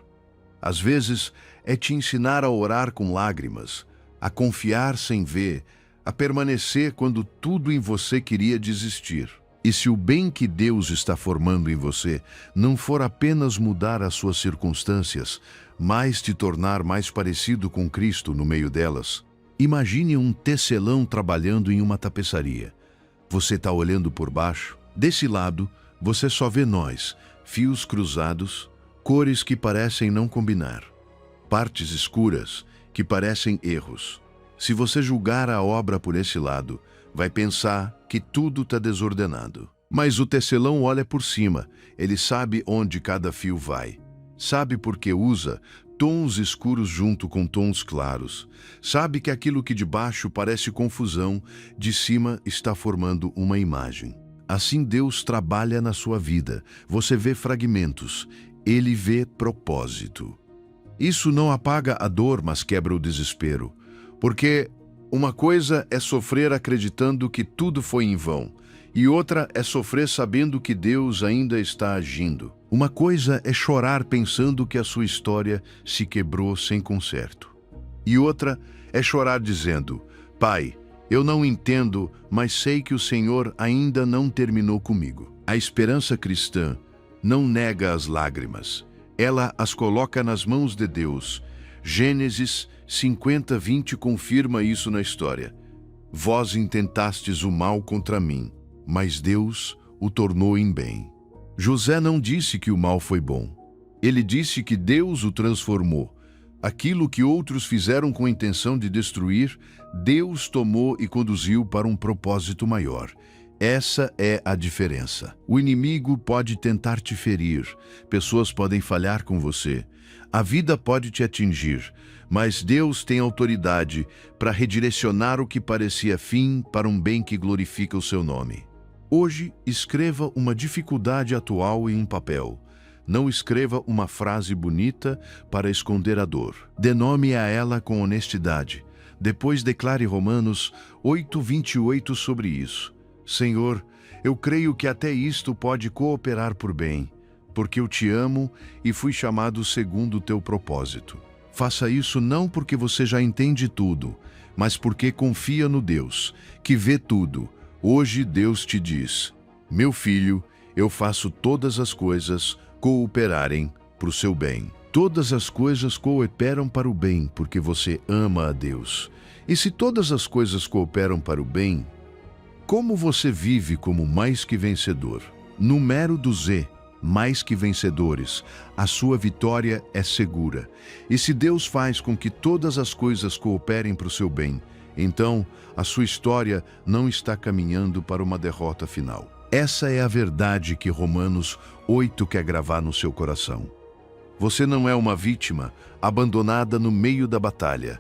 Às vezes, é te ensinar a orar com lágrimas, a confiar sem ver, a permanecer quando tudo em você queria desistir. E se o bem que Deus está formando em você não for apenas mudar as suas circunstâncias, mas te tornar mais parecido com Cristo no meio delas, imagine um tecelão trabalhando em uma tapeçaria. Você está olhando por baixo. Desse lado, você só vê nós, fios cruzados, cores que parecem não combinar, partes escuras que parecem erros. Se você julgar a obra por esse lado, vai pensar que tudo está desordenado. Mas o tecelão olha por cima, ele sabe onde cada fio vai. Sabe porque usa tons escuros junto com tons claros. Sabe que aquilo que de baixo parece confusão, de cima está formando uma imagem. Assim Deus trabalha na sua vida. Você vê fragmentos, Ele vê propósito. Isso não apaga a dor, mas quebra o desespero. Porque uma coisa é sofrer acreditando que tudo foi em vão, e outra é sofrer sabendo que Deus ainda está agindo. Uma coisa é chorar pensando que a sua história se quebrou sem conserto. E outra é chorar dizendo: Pai, eu não entendo, mas sei que o Senhor ainda não terminou comigo. A esperança cristã não nega as lágrimas. Ela as coloca nas mãos de Deus. Gênesis 50:20 confirma isso na história. Vós intentastes o mal contra mim, mas Deus o tornou em bem. José não disse que o mal foi bom. Ele disse que Deus o transformou. Aquilo que outros fizeram com a intenção de destruir, Deus tomou e conduziu para um propósito maior. Essa é a diferença. O inimigo pode tentar te ferir, pessoas podem falhar com você, a vida pode te atingir, mas Deus tem autoridade para redirecionar o que parecia fim para um bem que glorifica o seu nome. Hoje, escreva uma dificuldade atual em um papel. Não escreva uma frase bonita para esconder a dor. Dê nome a ela com honestidade. Depois declare Romanos 8:28 sobre isso. Senhor, eu creio que até isto pode cooperar por bem, porque eu te amo e fui chamado segundo o teu propósito. Faça isso não porque você já entende tudo, mas porque confia no Deus, que vê tudo. Hoje Deus te diz: meu filho, eu faço todas as coisas cooperarem para o seu bem. Todas as coisas cooperam para o bem, porque você ama a Deus. E se todas as coisas cooperam para o bem, como você vive como mais que vencedor? Número do Z, mais que vencedores, a sua vitória é segura. E se Deus faz com que todas as coisas cooperem para o seu bem, então a sua história não está caminhando para uma derrota final. Essa é a verdade que Romanos 8 quer gravar no seu coração. Você não é uma vítima abandonada no meio da batalha.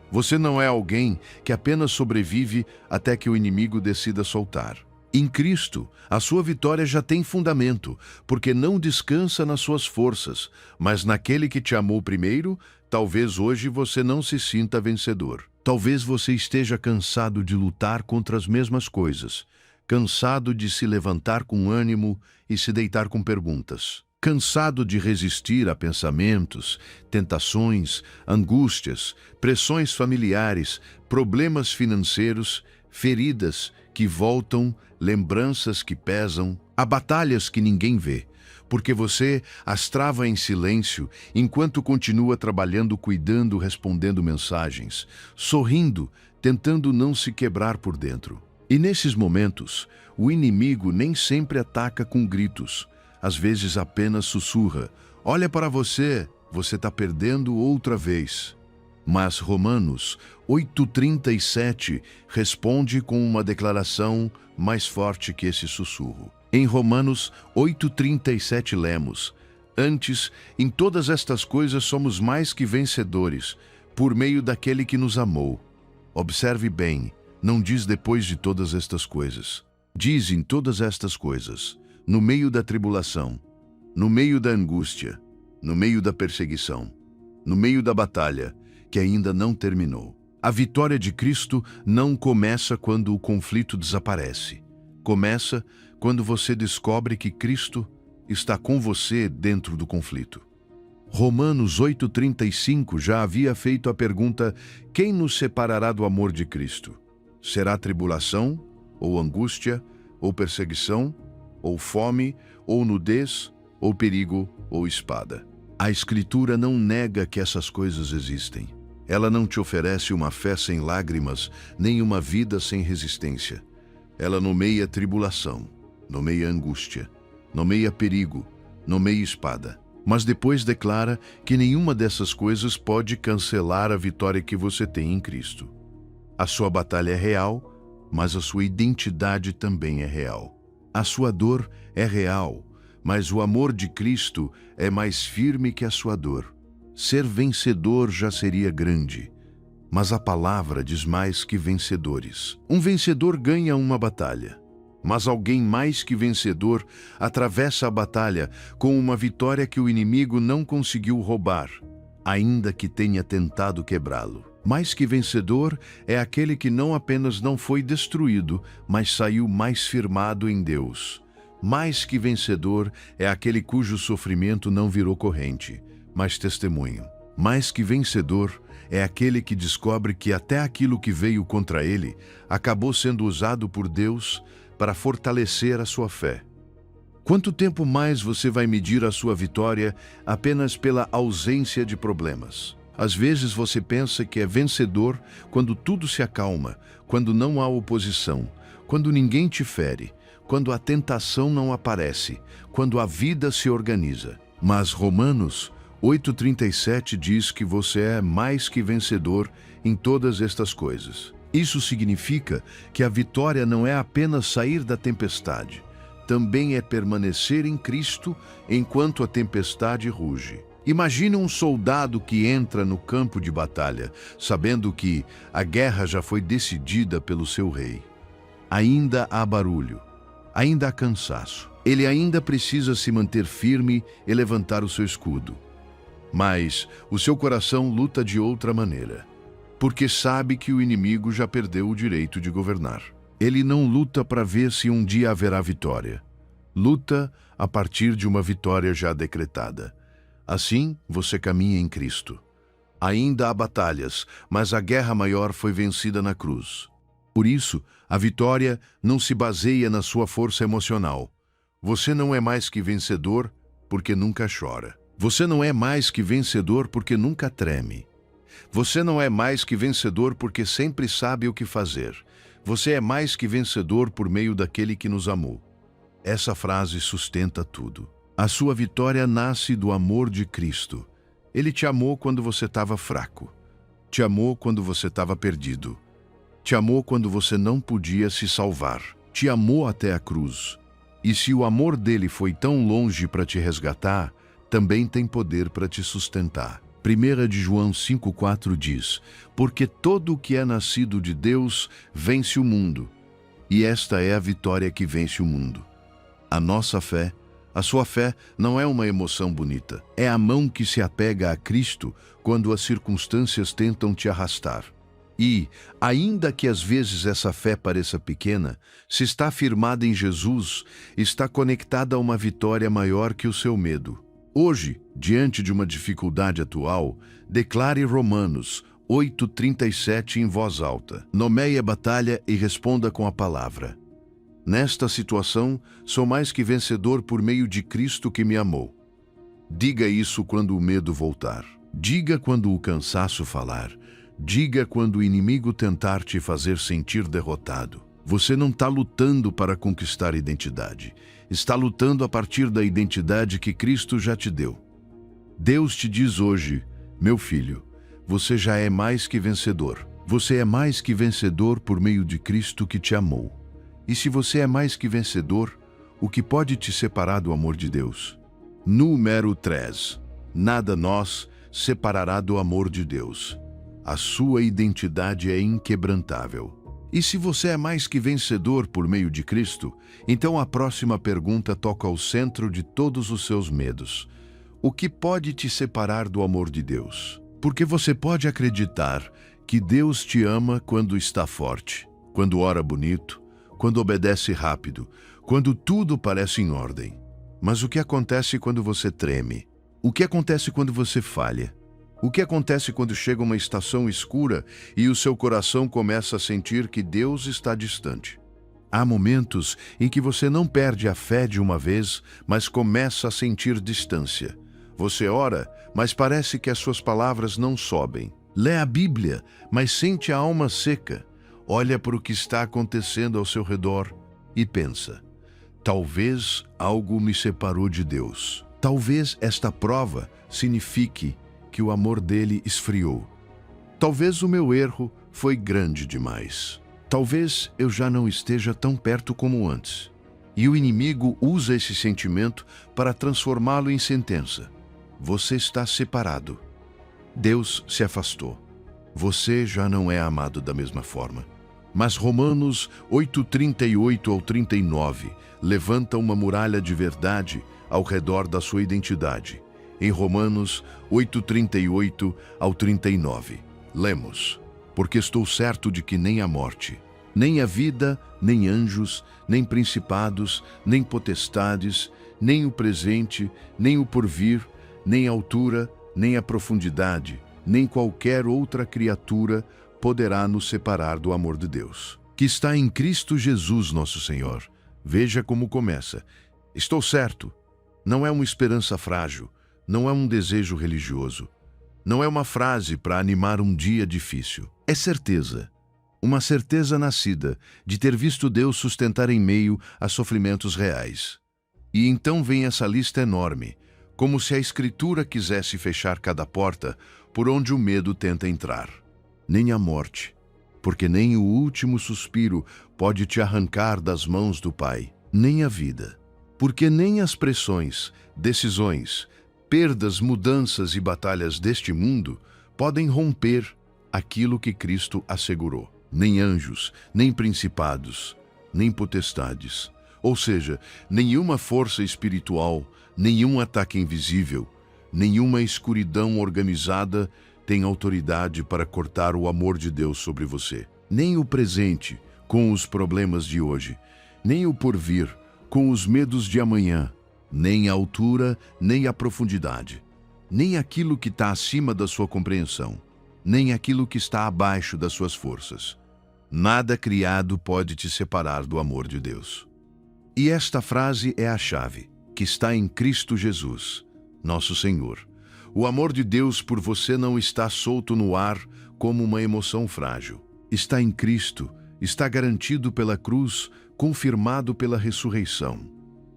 Você não é alguém que apenas sobrevive até que o inimigo decida soltar. Em Cristo, a sua vitória já tem fundamento, porque não descansa nas suas forças, mas naquele que te amou primeiro. Talvez hoje você não se sinta vencedor. Talvez você esteja cansado de lutar contra as mesmas coisas, cansado de se levantar com ânimo e se deitar com perguntas. Cansado de resistir a pensamentos, tentações, angústias, pressões familiares, problemas financeiros, feridas que voltam, lembranças que pesam, há batalhas que ninguém vê, porque você as trava em silêncio enquanto continua trabalhando, cuidando, respondendo mensagens, sorrindo, tentando não se quebrar por dentro. E nesses momentos, o inimigo nem sempre ataca com gritos. Às vezes apenas sussurra: olha para você, você está perdendo outra vez. Mas Romanos 8:37 responde com uma declaração mais forte que esse sussurro. Em Romanos 8:37 lemos: antes, em todas estas coisas somos mais que vencedores, por meio daquele que nos amou. Observe bem, não diz depois de todas estas coisas. Diz em todas estas coisas. No meio da tribulação, no meio da angústia, no meio da perseguição, no meio da batalha, que ainda não terminou. A vitória de Cristo não começa quando o conflito desaparece. Começa quando você descobre que Cristo está com você dentro do conflito. Romanos 8:35 já havia feito a pergunta: quem nos separará do amor de Cristo? Será tribulação, ou angústia, ou perseguição, ou fome, ou nudez, ou perigo, ou espada. A Escritura não nega que essas coisas existem. Ela não te oferece uma fé sem lágrimas, nem uma vida sem resistência. Ela nomeia tribulação, nomeia angústia, nomeia perigo, nomeia espada. Mas depois declara que nenhuma dessas coisas pode cancelar a vitória que você tem em Cristo. A sua batalha é real, mas a sua identidade também é real. A sua dor é real, mas o amor de Cristo é mais firme que a sua dor. Ser vencedor já seria grande, mas a palavra diz mais que vencedores. Um vencedor ganha uma batalha, mas alguém mais que vencedor atravessa a batalha com uma vitória que o inimigo não conseguiu roubar, ainda que tenha tentado quebrá-lo. Mais que vencedor é aquele que não apenas não foi destruído, mas saiu mais firmado em Deus. Mais que vencedor é aquele cujo sofrimento não virou corrente, mas testemunho. Mais que vencedor é aquele que descobre que até aquilo que veio contra ele acabou sendo usado por Deus para fortalecer a sua fé. Quanto tempo mais você vai medir a sua vitória apenas pela ausência de problemas? Às vezes você pensa que é vencedor quando tudo se acalma, quando não há oposição, quando ninguém te fere, quando a tentação não aparece, quando a vida se organiza. Mas Romanos 8:37 diz que você é mais que vencedor em todas estas coisas. Isso significa que a vitória não é apenas sair da tempestade, também é permanecer em Cristo enquanto a tempestade ruge. Imagine um soldado que entra no campo de batalha, sabendo que a guerra já foi decidida pelo seu rei. Ainda há barulho, ainda há cansaço. Ele ainda precisa se manter firme e levantar o seu escudo. Mas o seu coração luta de outra maneira, porque sabe que o inimigo já perdeu o direito de governar. Ele não luta para ver se um dia haverá vitória. Luta a partir de uma vitória já decretada. Assim, você caminha em Cristo. Ainda há batalhas, mas a guerra maior foi vencida na cruz. Por isso, a vitória não se baseia na sua força emocional. Você não é mais que vencedor porque nunca chora. Você não é mais que vencedor porque nunca treme. Você não é mais que vencedor porque sempre sabe o que fazer. Você é mais que vencedor por meio daquele que nos amou. Essa frase sustenta tudo. A sua vitória nasce do amor de Cristo. Ele te amou quando você estava fraco. Te amou quando você estava perdido. Te amou quando você não podia se salvar. Te amou até a cruz. E se o amor dele foi tão longe para te resgatar, também tem poder para te sustentar. 1 de João 5,4 diz: porque todo o que é nascido de Deus vence o mundo. E esta é a vitória que vence o mundo. A nossa fé, a sua fé, não é uma emoção bonita. É a mão que se apega a Cristo quando as circunstâncias tentam te arrastar. E, ainda que às vezes essa fé pareça pequena, se está firmada em Jesus, está conectada a uma vitória maior que o seu medo. Hoje, diante de uma dificuldade atual, declare Romanos 8,37 em voz alta. Nomeie a batalha e responda com a palavra: nesta situação, sou mais que vencedor por meio de Cristo que me amou. Diga isso quando o medo voltar. Diga quando o cansaço falar. Diga quando o inimigo tentar te fazer sentir derrotado. Você não está lutando para conquistar identidade. Está lutando a partir da identidade que Cristo já te deu. Deus te diz hoje: meu filho, você já é mais que vencedor. Você é mais que vencedor por meio de Cristo que te amou. E se você é mais que vencedor, o que pode te separar do amor de Deus? Número 3. Nada nos separará do amor de Deus. A sua identidade é inquebrantável. E se você é mais que vencedor por meio de Cristo, então a próxima pergunta toca ao centro de todos os seus medos. O que pode te separar do amor de Deus? Porque você pode acreditar que Deus te ama quando está forte, quando ora bonito, quando obedece rápido, quando tudo parece em ordem. Mas o que acontece quando você treme? O que acontece quando você falha? O que acontece quando chega uma estação escura e o seu coração começa a sentir que Deus está distante? Há momentos em que você não perde a fé de uma vez, mas começa a sentir distância. Você ora, mas parece que as suas palavras não sobem. Lê a Bíblia, mas sente a alma seca. Olha para o que está acontecendo ao seu redor e pensa: talvez algo me separou de Deus. Talvez esta prova signifique que o amor dele esfriou. Talvez o meu erro foi grande demais. Talvez eu já não esteja tão perto como antes. E o inimigo usa esse sentimento para transformá-lo em sentença. Você está separado. Deus se afastou. Você já não é amado da mesma forma. Mas Romanos 8:38 ao 39 levanta uma muralha de verdade ao redor da sua identidade. Em Romanos 8:38 ao 39, lemos: porque estou certo de que nem a morte, nem a vida, nem anjos, nem principados, nem potestades, nem o presente, nem o porvir, nem a altura, nem a profundidade, nem qualquer outra criatura poderá nos separar do amor de Deus, que está em Cristo Jesus nosso Senhor. Veja como começa. Estou certo. Não é uma esperança frágil. Não é um desejo religioso. Não é uma frase para animar um dia difícil. É certeza. Uma certeza nascida de ter visto Deus sustentar em meio a sofrimentos reais. E então vem essa lista enorme, como se a Escritura quisesse fechar cada porta por onde o medo tenta entrar. Nem a morte, porque nem o último suspiro pode te arrancar das mãos do Pai, nem a vida. Porque nem as pressões, decisões, perdas, mudanças e batalhas deste mundo podem romper aquilo que Cristo assegurou. Nem anjos, nem principados, nem potestades. Ou seja, nenhuma força espiritual, nenhum ataque invisível, nenhuma escuridão organizada tem autoridade para cortar o amor de Deus sobre você. Nem o presente, com os problemas de hoje, nem o porvir, com os medos de amanhã, nem a altura, nem a profundidade, nem aquilo que está acima da sua compreensão, nem aquilo que está abaixo das suas forças. Nada criado pode te separar do amor de Deus. E esta frase é a chave, que está em Cristo Jesus, nosso Senhor. O amor de Deus por você não está solto no ar como uma emoção frágil. Está em Cristo, está garantido pela cruz, confirmado pela ressurreição,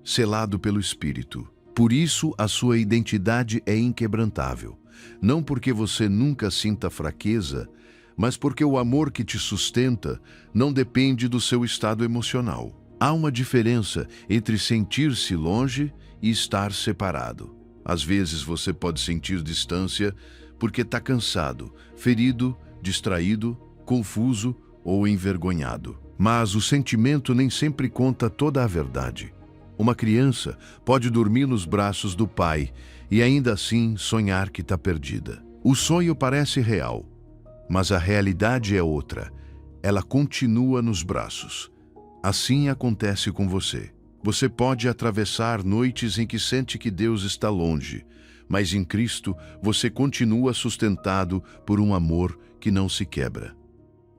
selado pelo Espírito. Por isso, a sua identidade é inquebrantável. Não porque você nunca sinta fraqueza, mas porque o amor que te sustenta não depende do seu estado emocional. Há uma diferença entre sentir-se longe e estar separado. Às vezes você pode sentir distância porque está cansado, ferido, distraído, confuso ou envergonhado. Mas o sentimento nem sempre conta toda a verdade. Uma criança pode dormir nos braços do pai e ainda assim sonhar que está perdida. O sonho parece real, mas a realidade é outra. Ela continua nos braços. Assim acontece com você. Você pode atravessar noites em que sente que Deus está longe, mas em Cristo você continua sustentado por um amor que não se quebra.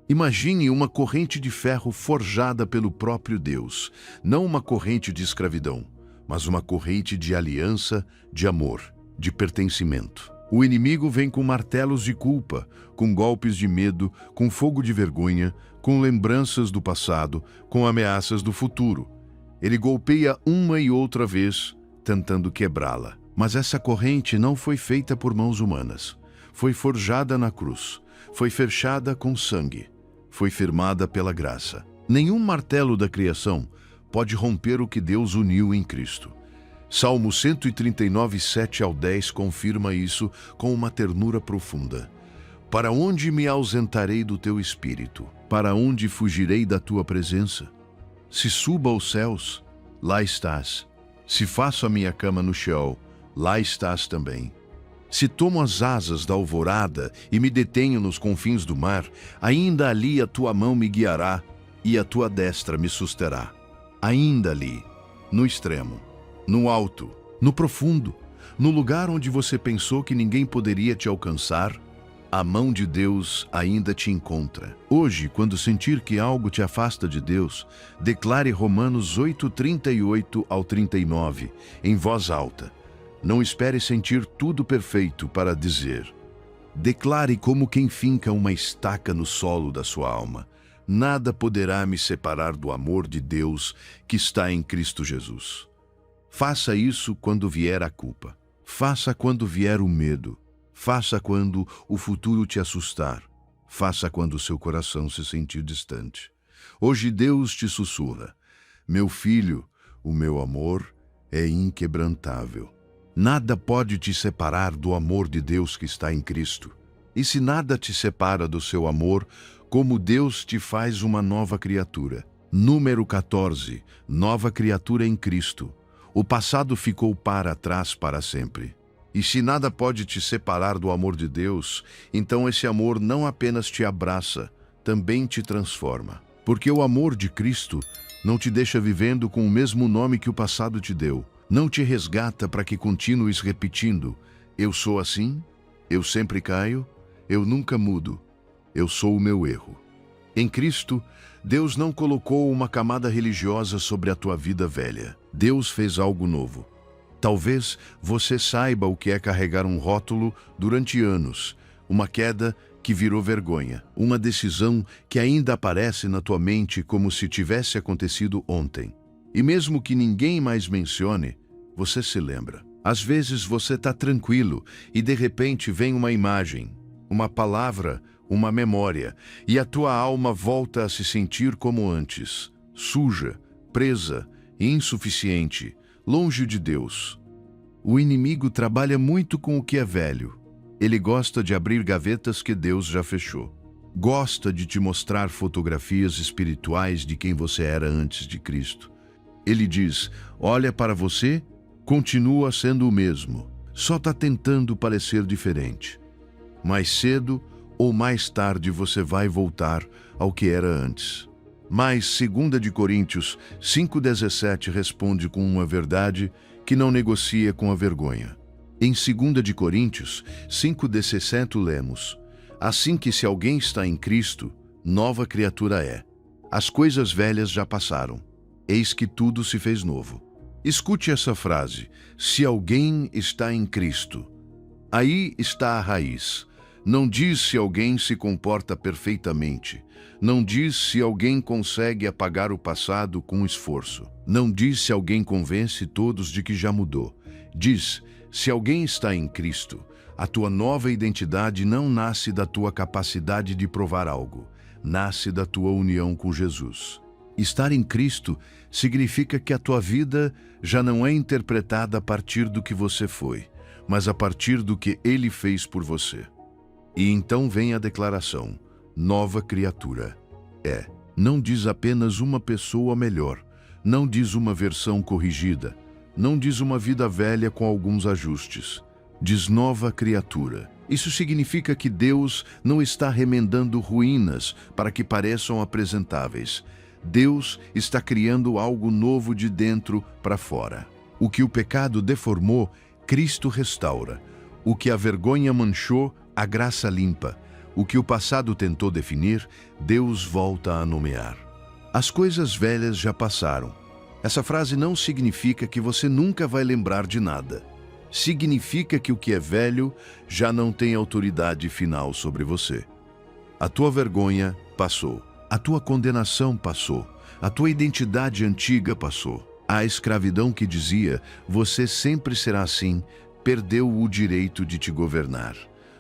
Imagine uma corrente de ferro forjada pelo próprio Deus, não uma corrente de escravidão, mas uma corrente de aliança, de amor, de pertencimento. O inimigo vem com martelos de culpa, com golpes de medo, com fogo de vergonha, com lembranças do passado, com ameaças do futuro. Ele golpeia uma e outra vez, tentando quebrá-la. Mas essa corrente não foi feita por mãos humanas. Foi forjada na cruz. Foi fechada com sangue. Foi firmada pela graça. Nenhum martelo da criação pode romper o que Deus uniu em Cristo. Salmo 139, 7 ao 10 confirma isso com uma ternura profunda. Para onde me ausentarei do teu espírito? Para onde fugirei da tua presença? Se suba aos céus, lá estás. Se faço a minha cama no Sheol, lá estás também. Se tomo as asas da alvorada e me detenho nos confins do mar, ainda ali a tua mão me guiará e a tua destra me susterá. Ainda ali, no extremo, no alto, no profundo, no lugar onde você pensou que ninguém poderia te alcançar, a mão de Deus ainda te encontra. Hoje, quando sentir que algo te afasta de Deus, declare Romanos 8, 38 ao 39, em voz alta. Não espere sentir tudo perfeito para dizer. Declare como quem finca uma estaca no solo da sua alma. Nada poderá me separar do amor de Deus que está em Cristo Jesus. Faça isso quando vier a culpa. Faça quando vier o medo. Faça quando o futuro te assustar. Faça quando o seu coração se sentir distante. Hoje Deus te sussurra. Meu filho, o meu amor é inquebrantável. Nada pode te separar do amor de Deus que está em Cristo. E se nada te separa do seu amor, como Deus te faz uma nova criatura. Número 14. Nova criatura em Cristo. O passado ficou para trás para sempre. E se nada pode te separar do amor de Deus, então esse amor não apenas te abraça, também te transforma. Porque o amor de Cristo não te deixa vivendo com o mesmo nome que o passado te deu. Não te resgata para que continues repetindo: eu sou assim, eu sempre caio, eu nunca mudo, eu sou o meu erro. Em Cristo, Deus não colocou uma camada religiosa sobre a tua vida velha. Deus fez algo novo. Talvez você saiba o que é carregar um rótulo durante anos, uma queda que virou vergonha, uma decisão que ainda aparece na tua mente como se tivesse acontecido ontem. E mesmo que ninguém mais mencione, você se lembra. Às vezes você está tranquilo e de repente vem uma imagem, uma palavra, uma memória, e a tua alma volta a se sentir como antes, suja, presa, insuficiente, longe de Deus. O inimigo trabalha muito com o que é velho. Ele gosta de abrir gavetas que Deus já fechou. Gosta de te mostrar fotografias espirituais de quem você era antes de Cristo. Ele diz: olha para você, continua sendo o mesmo, só está tentando parecer diferente. Mais cedo ou mais tarde você vai voltar ao que era antes. Mas 2 de Coríntios 5,17 responde com uma verdade que não negocia com a vergonha. Em 2 de Coríntios 5,17 lemos: assim que se alguém está em Cristo, nova criatura é. As coisas velhas já passaram, eis que tudo se fez novo. Escute essa frase: se alguém está em Cristo. Aí está a raiz. Não diz se alguém se comporta perfeitamente. Não diz se alguém consegue apagar o passado com esforço. Não diz se alguém convence todos de que já mudou. Diz: se alguém está em Cristo, a tua nova identidade não nasce da tua capacidade de provar algo, nasce da tua união com Jesus. Estar em Cristo significa que a tua vida já não é interpretada a partir do que você foi, mas a partir do que Ele fez por você. E então vem a declaração: nova criatura. Não diz apenas uma pessoa melhor, não diz uma versão corrigida, não diz uma vida velha com alguns ajustes. Diz nova criatura. Isso significa que Deus não está remendando ruínas para que pareçam apresentáveis. Deus está criando algo novo de dentro para fora. O que o pecado deformou, Cristo restaura. O que a vergonha manchou, a graça limpa. O que o passado tentou definir, Deus volta a nomear. As coisas velhas já passaram. Essa frase não significa que você nunca vai lembrar de nada. Significa que o que é velho já não tem autoridade final sobre você. A tua vergonha passou. A tua condenação passou. A tua identidade antiga passou. A escravidão que dizia: você sempre será assim, perdeu o direito de te governar.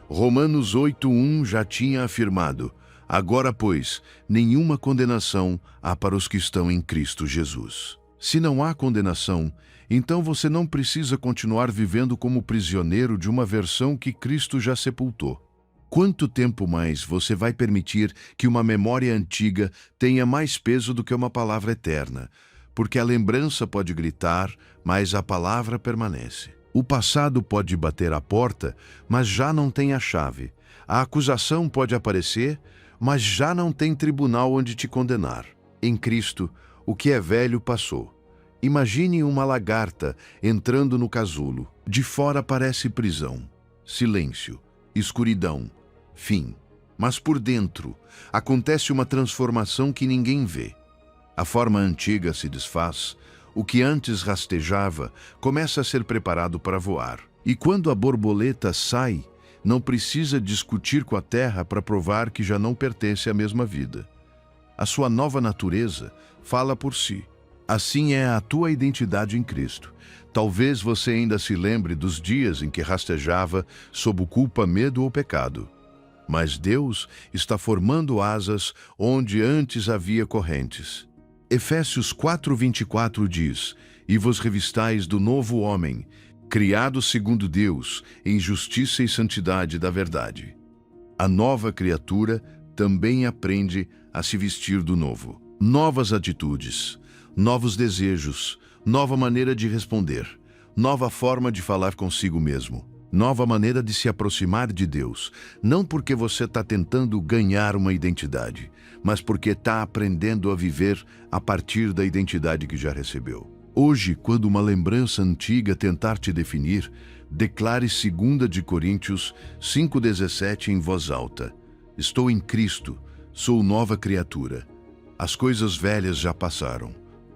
Romanos 8:1 já tinha afirmado: agora, pois, nenhuma condenação há para os que estão em Cristo Jesus. Se não há condenação, então você não precisa continuar vivendo como prisioneiro de uma versão que Cristo já sepultou. Quanto tempo mais você vai permitir que uma memória antiga tenha mais peso do que uma palavra eterna? Porque a lembrança pode gritar, mas a palavra permanece. O passado pode bater à porta, mas já não tem a chave. A acusação pode aparecer, mas já não tem tribunal onde te condenar. Em Cristo, o que é velho passou. Imagine uma lagarta entrando no casulo. De fora parece prisão, silêncio, escuridão, fim. Mas por dentro acontece uma transformação que ninguém vê. A forma antiga se desfaz. O que antes rastejava começa a ser preparado para voar. E quando a borboleta sai, não precisa discutir com a terra para provar que já não pertence à mesma vida. A sua nova natureza fala por si. Assim é a tua identidade em Cristo. Talvez você ainda se lembre dos dias em que rastejava sob culpa, medo ou pecado. Mas Deus está formando asas onde antes havia correntes. Efésios 4:24 diz: e vos revistais do novo homem, criado segundo Deus, em justiça e santidade da verdade. A nova criatura também aprende a se vestir do novo. Novas atitudes, novos desejos, nova maneira de responder, nova forma de falar consigo mesmo, nova maneira de se aproximar de Deus, não porque você está tentando ganhar uma identidade, mas porque está aprendendo a viver a partir da identidade que já recebeu. Hoje, quando uma lembrança antiga tentar te definir, declare 2 de Coríntios 5:17 em voz alta: estou em Cristo, sou nova criatura. As coisas velhas já passaram.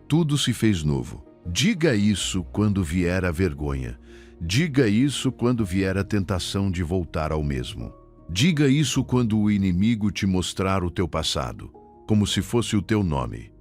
Tudo se fez novo. Diga isso quando vier a vergonha. Diga isso quando vier a tentação de voltar ao mesmo. Diga isso quando o inimigo te mostrar o teu passado, como se fosse o teu nome.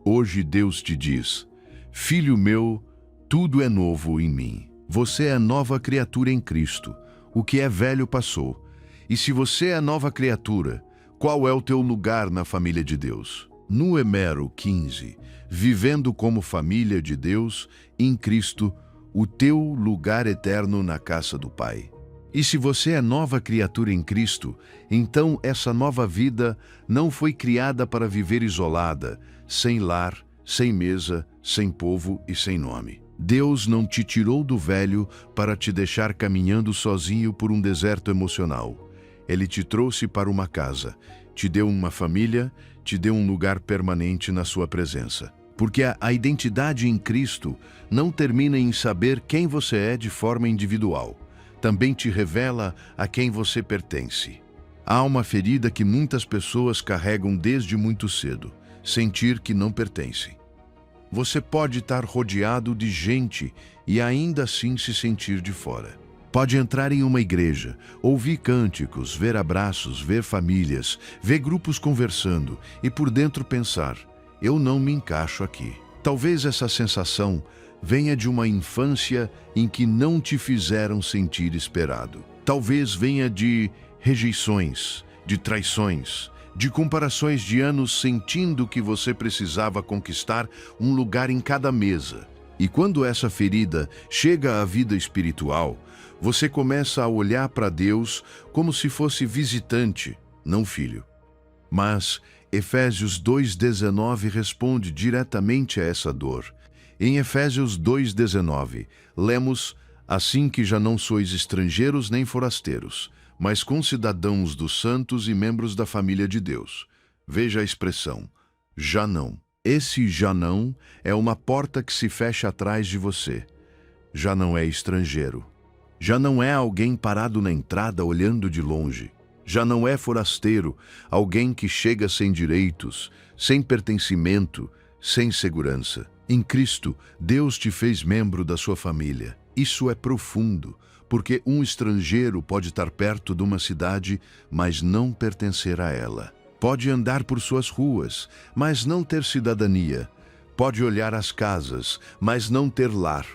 Hoje Deus te diz: filho meu, tudo é novo em mim. Você é nova criatura em Cristo. O que é velho passou. E se você é nova criatura, qual é o teu lugar na família de Deus? No Número 15, vivendo como família de Deus, em Cristo, o teu lugar eterno na casa do Pai. E se você é nova criatura em Cristo, então essa nova vida não foi criada para viver isolada, sem lar, sem mesa, sem povo e sem nome. Deus não te tirou do velho para te deixar caminhando sozinho por um deserto emocional. Ele te trouxe para uma casa, te deu uma família, te deu um lugar permanente na sua presença. Porque a identidade em Cristo não termina em saber quem você é de forma individual. Também te revela a quem você pertence. Há uma ferida que muitas pessoas carregam desde muito cedo: sentir que não pertencem. Você pode estar rodeado de gente e ainda assim se sentir de fora. Pode entrar em uma igreja, ouvir cânticos, ver abraços, ver famílias, ver grupos conversando e por dentro pensar: eu não me encaixo aqui. Talvez essa sensação venha de uma infância em que não te fizeram sentir esperado. Talvez venha de rejeições, de traições, de comparações de anos sentindo que você precisava conquistar um lugar em cada mesa. E quando essa ferida chega à vida espiritual, você começa a olhar para Deus como se fosse visitante, não filho. Mas Efésios 2,19 responde diretamente a essa dor. Em Efésios 2,19, lemos: assim que já não sois estrangeiros nem forasteiros, mas concidadãos dos santos e membros da família de Deus. Veja a expressão, já não. Esse já não é uma porta que se fecha atrás de você. Já não é estrangeiro. Já não é alguém parado na entrada olhando de longe. Já não é forasteiro, alguém que chega sem direitos, sem pertencimento, sem segurança. Em Cristo, Deus te fez membro da sua família. Isso é profundo, porque um estrangeiro pode estar perto de uma cidade, mas não pertencer a ela. Pode andar por suas ruas, mas não ter cidadania. Pode olhar as casas, mas não ter lar.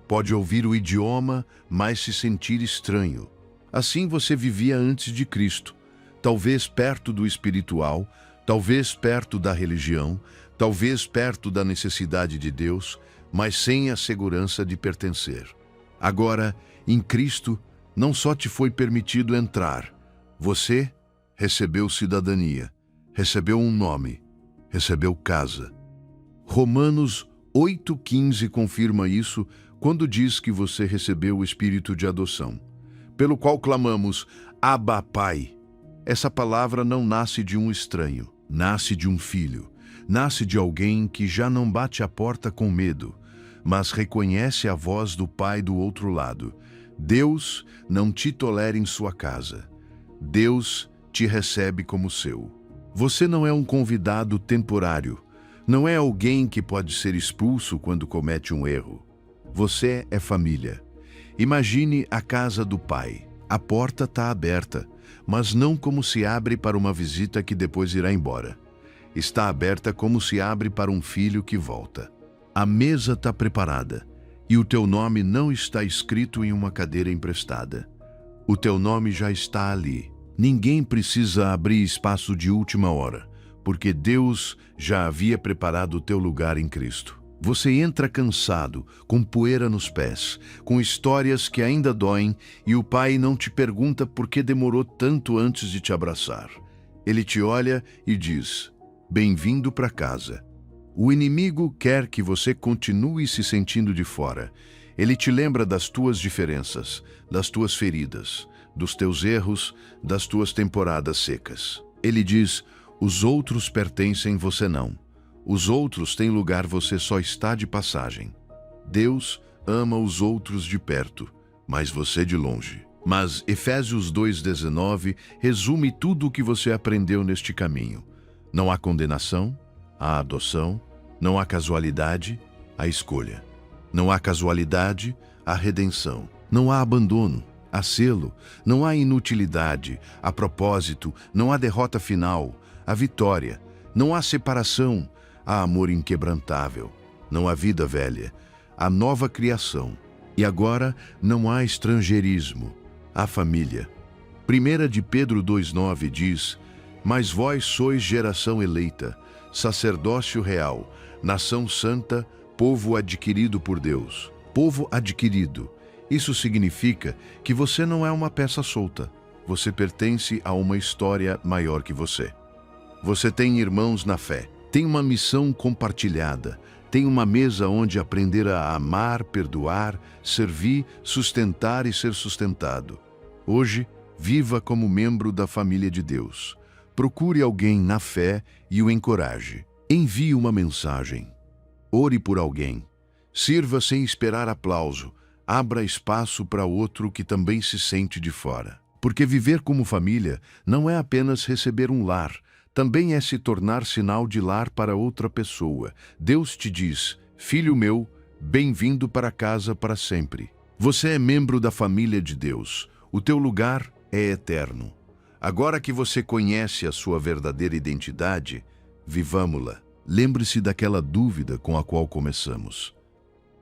Pode ouvir o idioma, mas se sentir estranho. Assim você vivia antes de Cristo, talvez perto do espiritual, talvez perto da religião, talvez perto da necessidade de Deus, mas sem a segurança de pertencer. Agora, em Cristo, não só te foi permitido entrar, você recebeu cidadania, recebeu um nome, recebeu casa. Romanos 8,15 confirma isso quando diz que você recebeu o espírito de adoção, pelo qual clamamos, Abba, Pai. Essa palavra não nasce de um estranho, nasce de um filho, nasce de alguém que já não bate a porta com medo, mas reconhece a voz do Pai do outro lado. Deus não te tolera em sua casa. Deus te recebe como seu. Você não é um convidado temporário, não é alguém que pode ser expulso quando comete um erro. Você é família. Imagine a casa do Pai. A porta está aberta, mas não como se abre para uma visita que depois irá embora. Está aberta como se abre para um filho que volta. A mesa está preparada e o teu nome não está escrito em uma cadeira emprestada. O teu nome já está ali. Ninguém precisa abrir espaço de última hora, porque Deus já havia preparado o teu lugar em Cristo. Você entra cansado, com poeira nos pés, com histórias que ainda doem, e o Pai não te pergunta por que demorou tanto antes de te abraçar. Ele te olha e diz, bem-vindo para casa. O inimigo quer que você continue se sentindo de fora. Ele te lembra das tuas diferenças, das tuas feridas, dos teus erros, das tuas temporadas secas. Ele diz, os outros pertencem, você não. Os outros têm lugar, você só está de passagem. Deus ama os outros de perto, mas você de longe. Mas Efésios 2,19 resume tudo o que você aprendeu neste caminho. Não há condenação, há adoção. Não há casualidade, há escolha. Não há casualidade, há redenção. Não há abandono, há selo. Não há inutilidade, há propósito. Não há derrota final, há vitória. Não há separação, há amor inquebrantável. Não há vida velha, há nova criação. E agora não há estrangeirismo, há família. 1 de Pedro 2,9 diz, Mas vós sois geração eleita, sacerdócio real, nação santa, povo adquirido por Deus. Povo adquirido. Isso significa que você não é uma peça solta. Você pertence a uma história maior que você. Você tem irmãos na fé, tem uma missão compartilhada, tem uma mesa onde aprender a amar, perdoar, servir, sustentar e ser sustentado. Hoje, viva como membro da família de Deus. Procure alguém na fé e o encoraje. Envie uma mensagem. Ore por alguém. Sirva sem esperar aplauso. Abra espaço para outro que também se sente de fora. Porque viver como família não é apenas receber um lar, também é se tornar sinal de lar para outra pessoa. Deus te diz: filho meu, bem-vindo para casa para sempre. Você é membro da família de Deus. O teu lugar é eterno. Agora que você conhece a sua verdadeira identidade, vivamo-la. Lembre-se daquela dúvida com a qual começamos.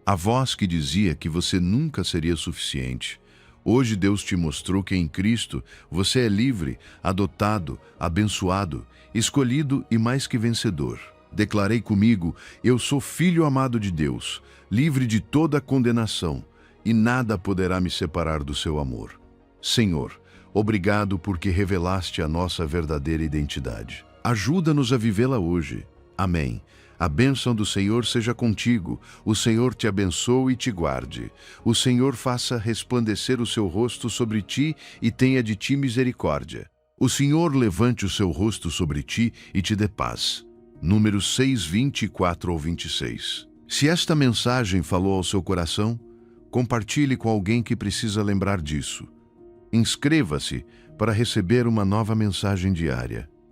A voz que dizia que você nunca seria suficiente. Hoje Deus te mostrou que em Cristo você é livre, adotado, abençoado, escolhido e mais que vencedor. Declarei comigo: eu sou filho amado de Deus, livre de toda condenação, e nada poderá me separar do seu amor. Senhor, obrigado porque revelaste a nossa verdadeira identidade. Ajuda-nos a vivê-la hoje. Amém. A bênção do Senhor seja contigo. O Senhor te abençoe e te guarde. O Senhor faça resplandecer o seu rosto sobre ti e tenha de ti misericórdia. O Senhor levante o seu rosto sobre ti e te dê paz. Números 6, 24 ou 26. Se esta mensagem falou ao seu coração, compartilhe com alguém que precisa lembrar disso. Inscreva-se para receber uma nova mensagem diária.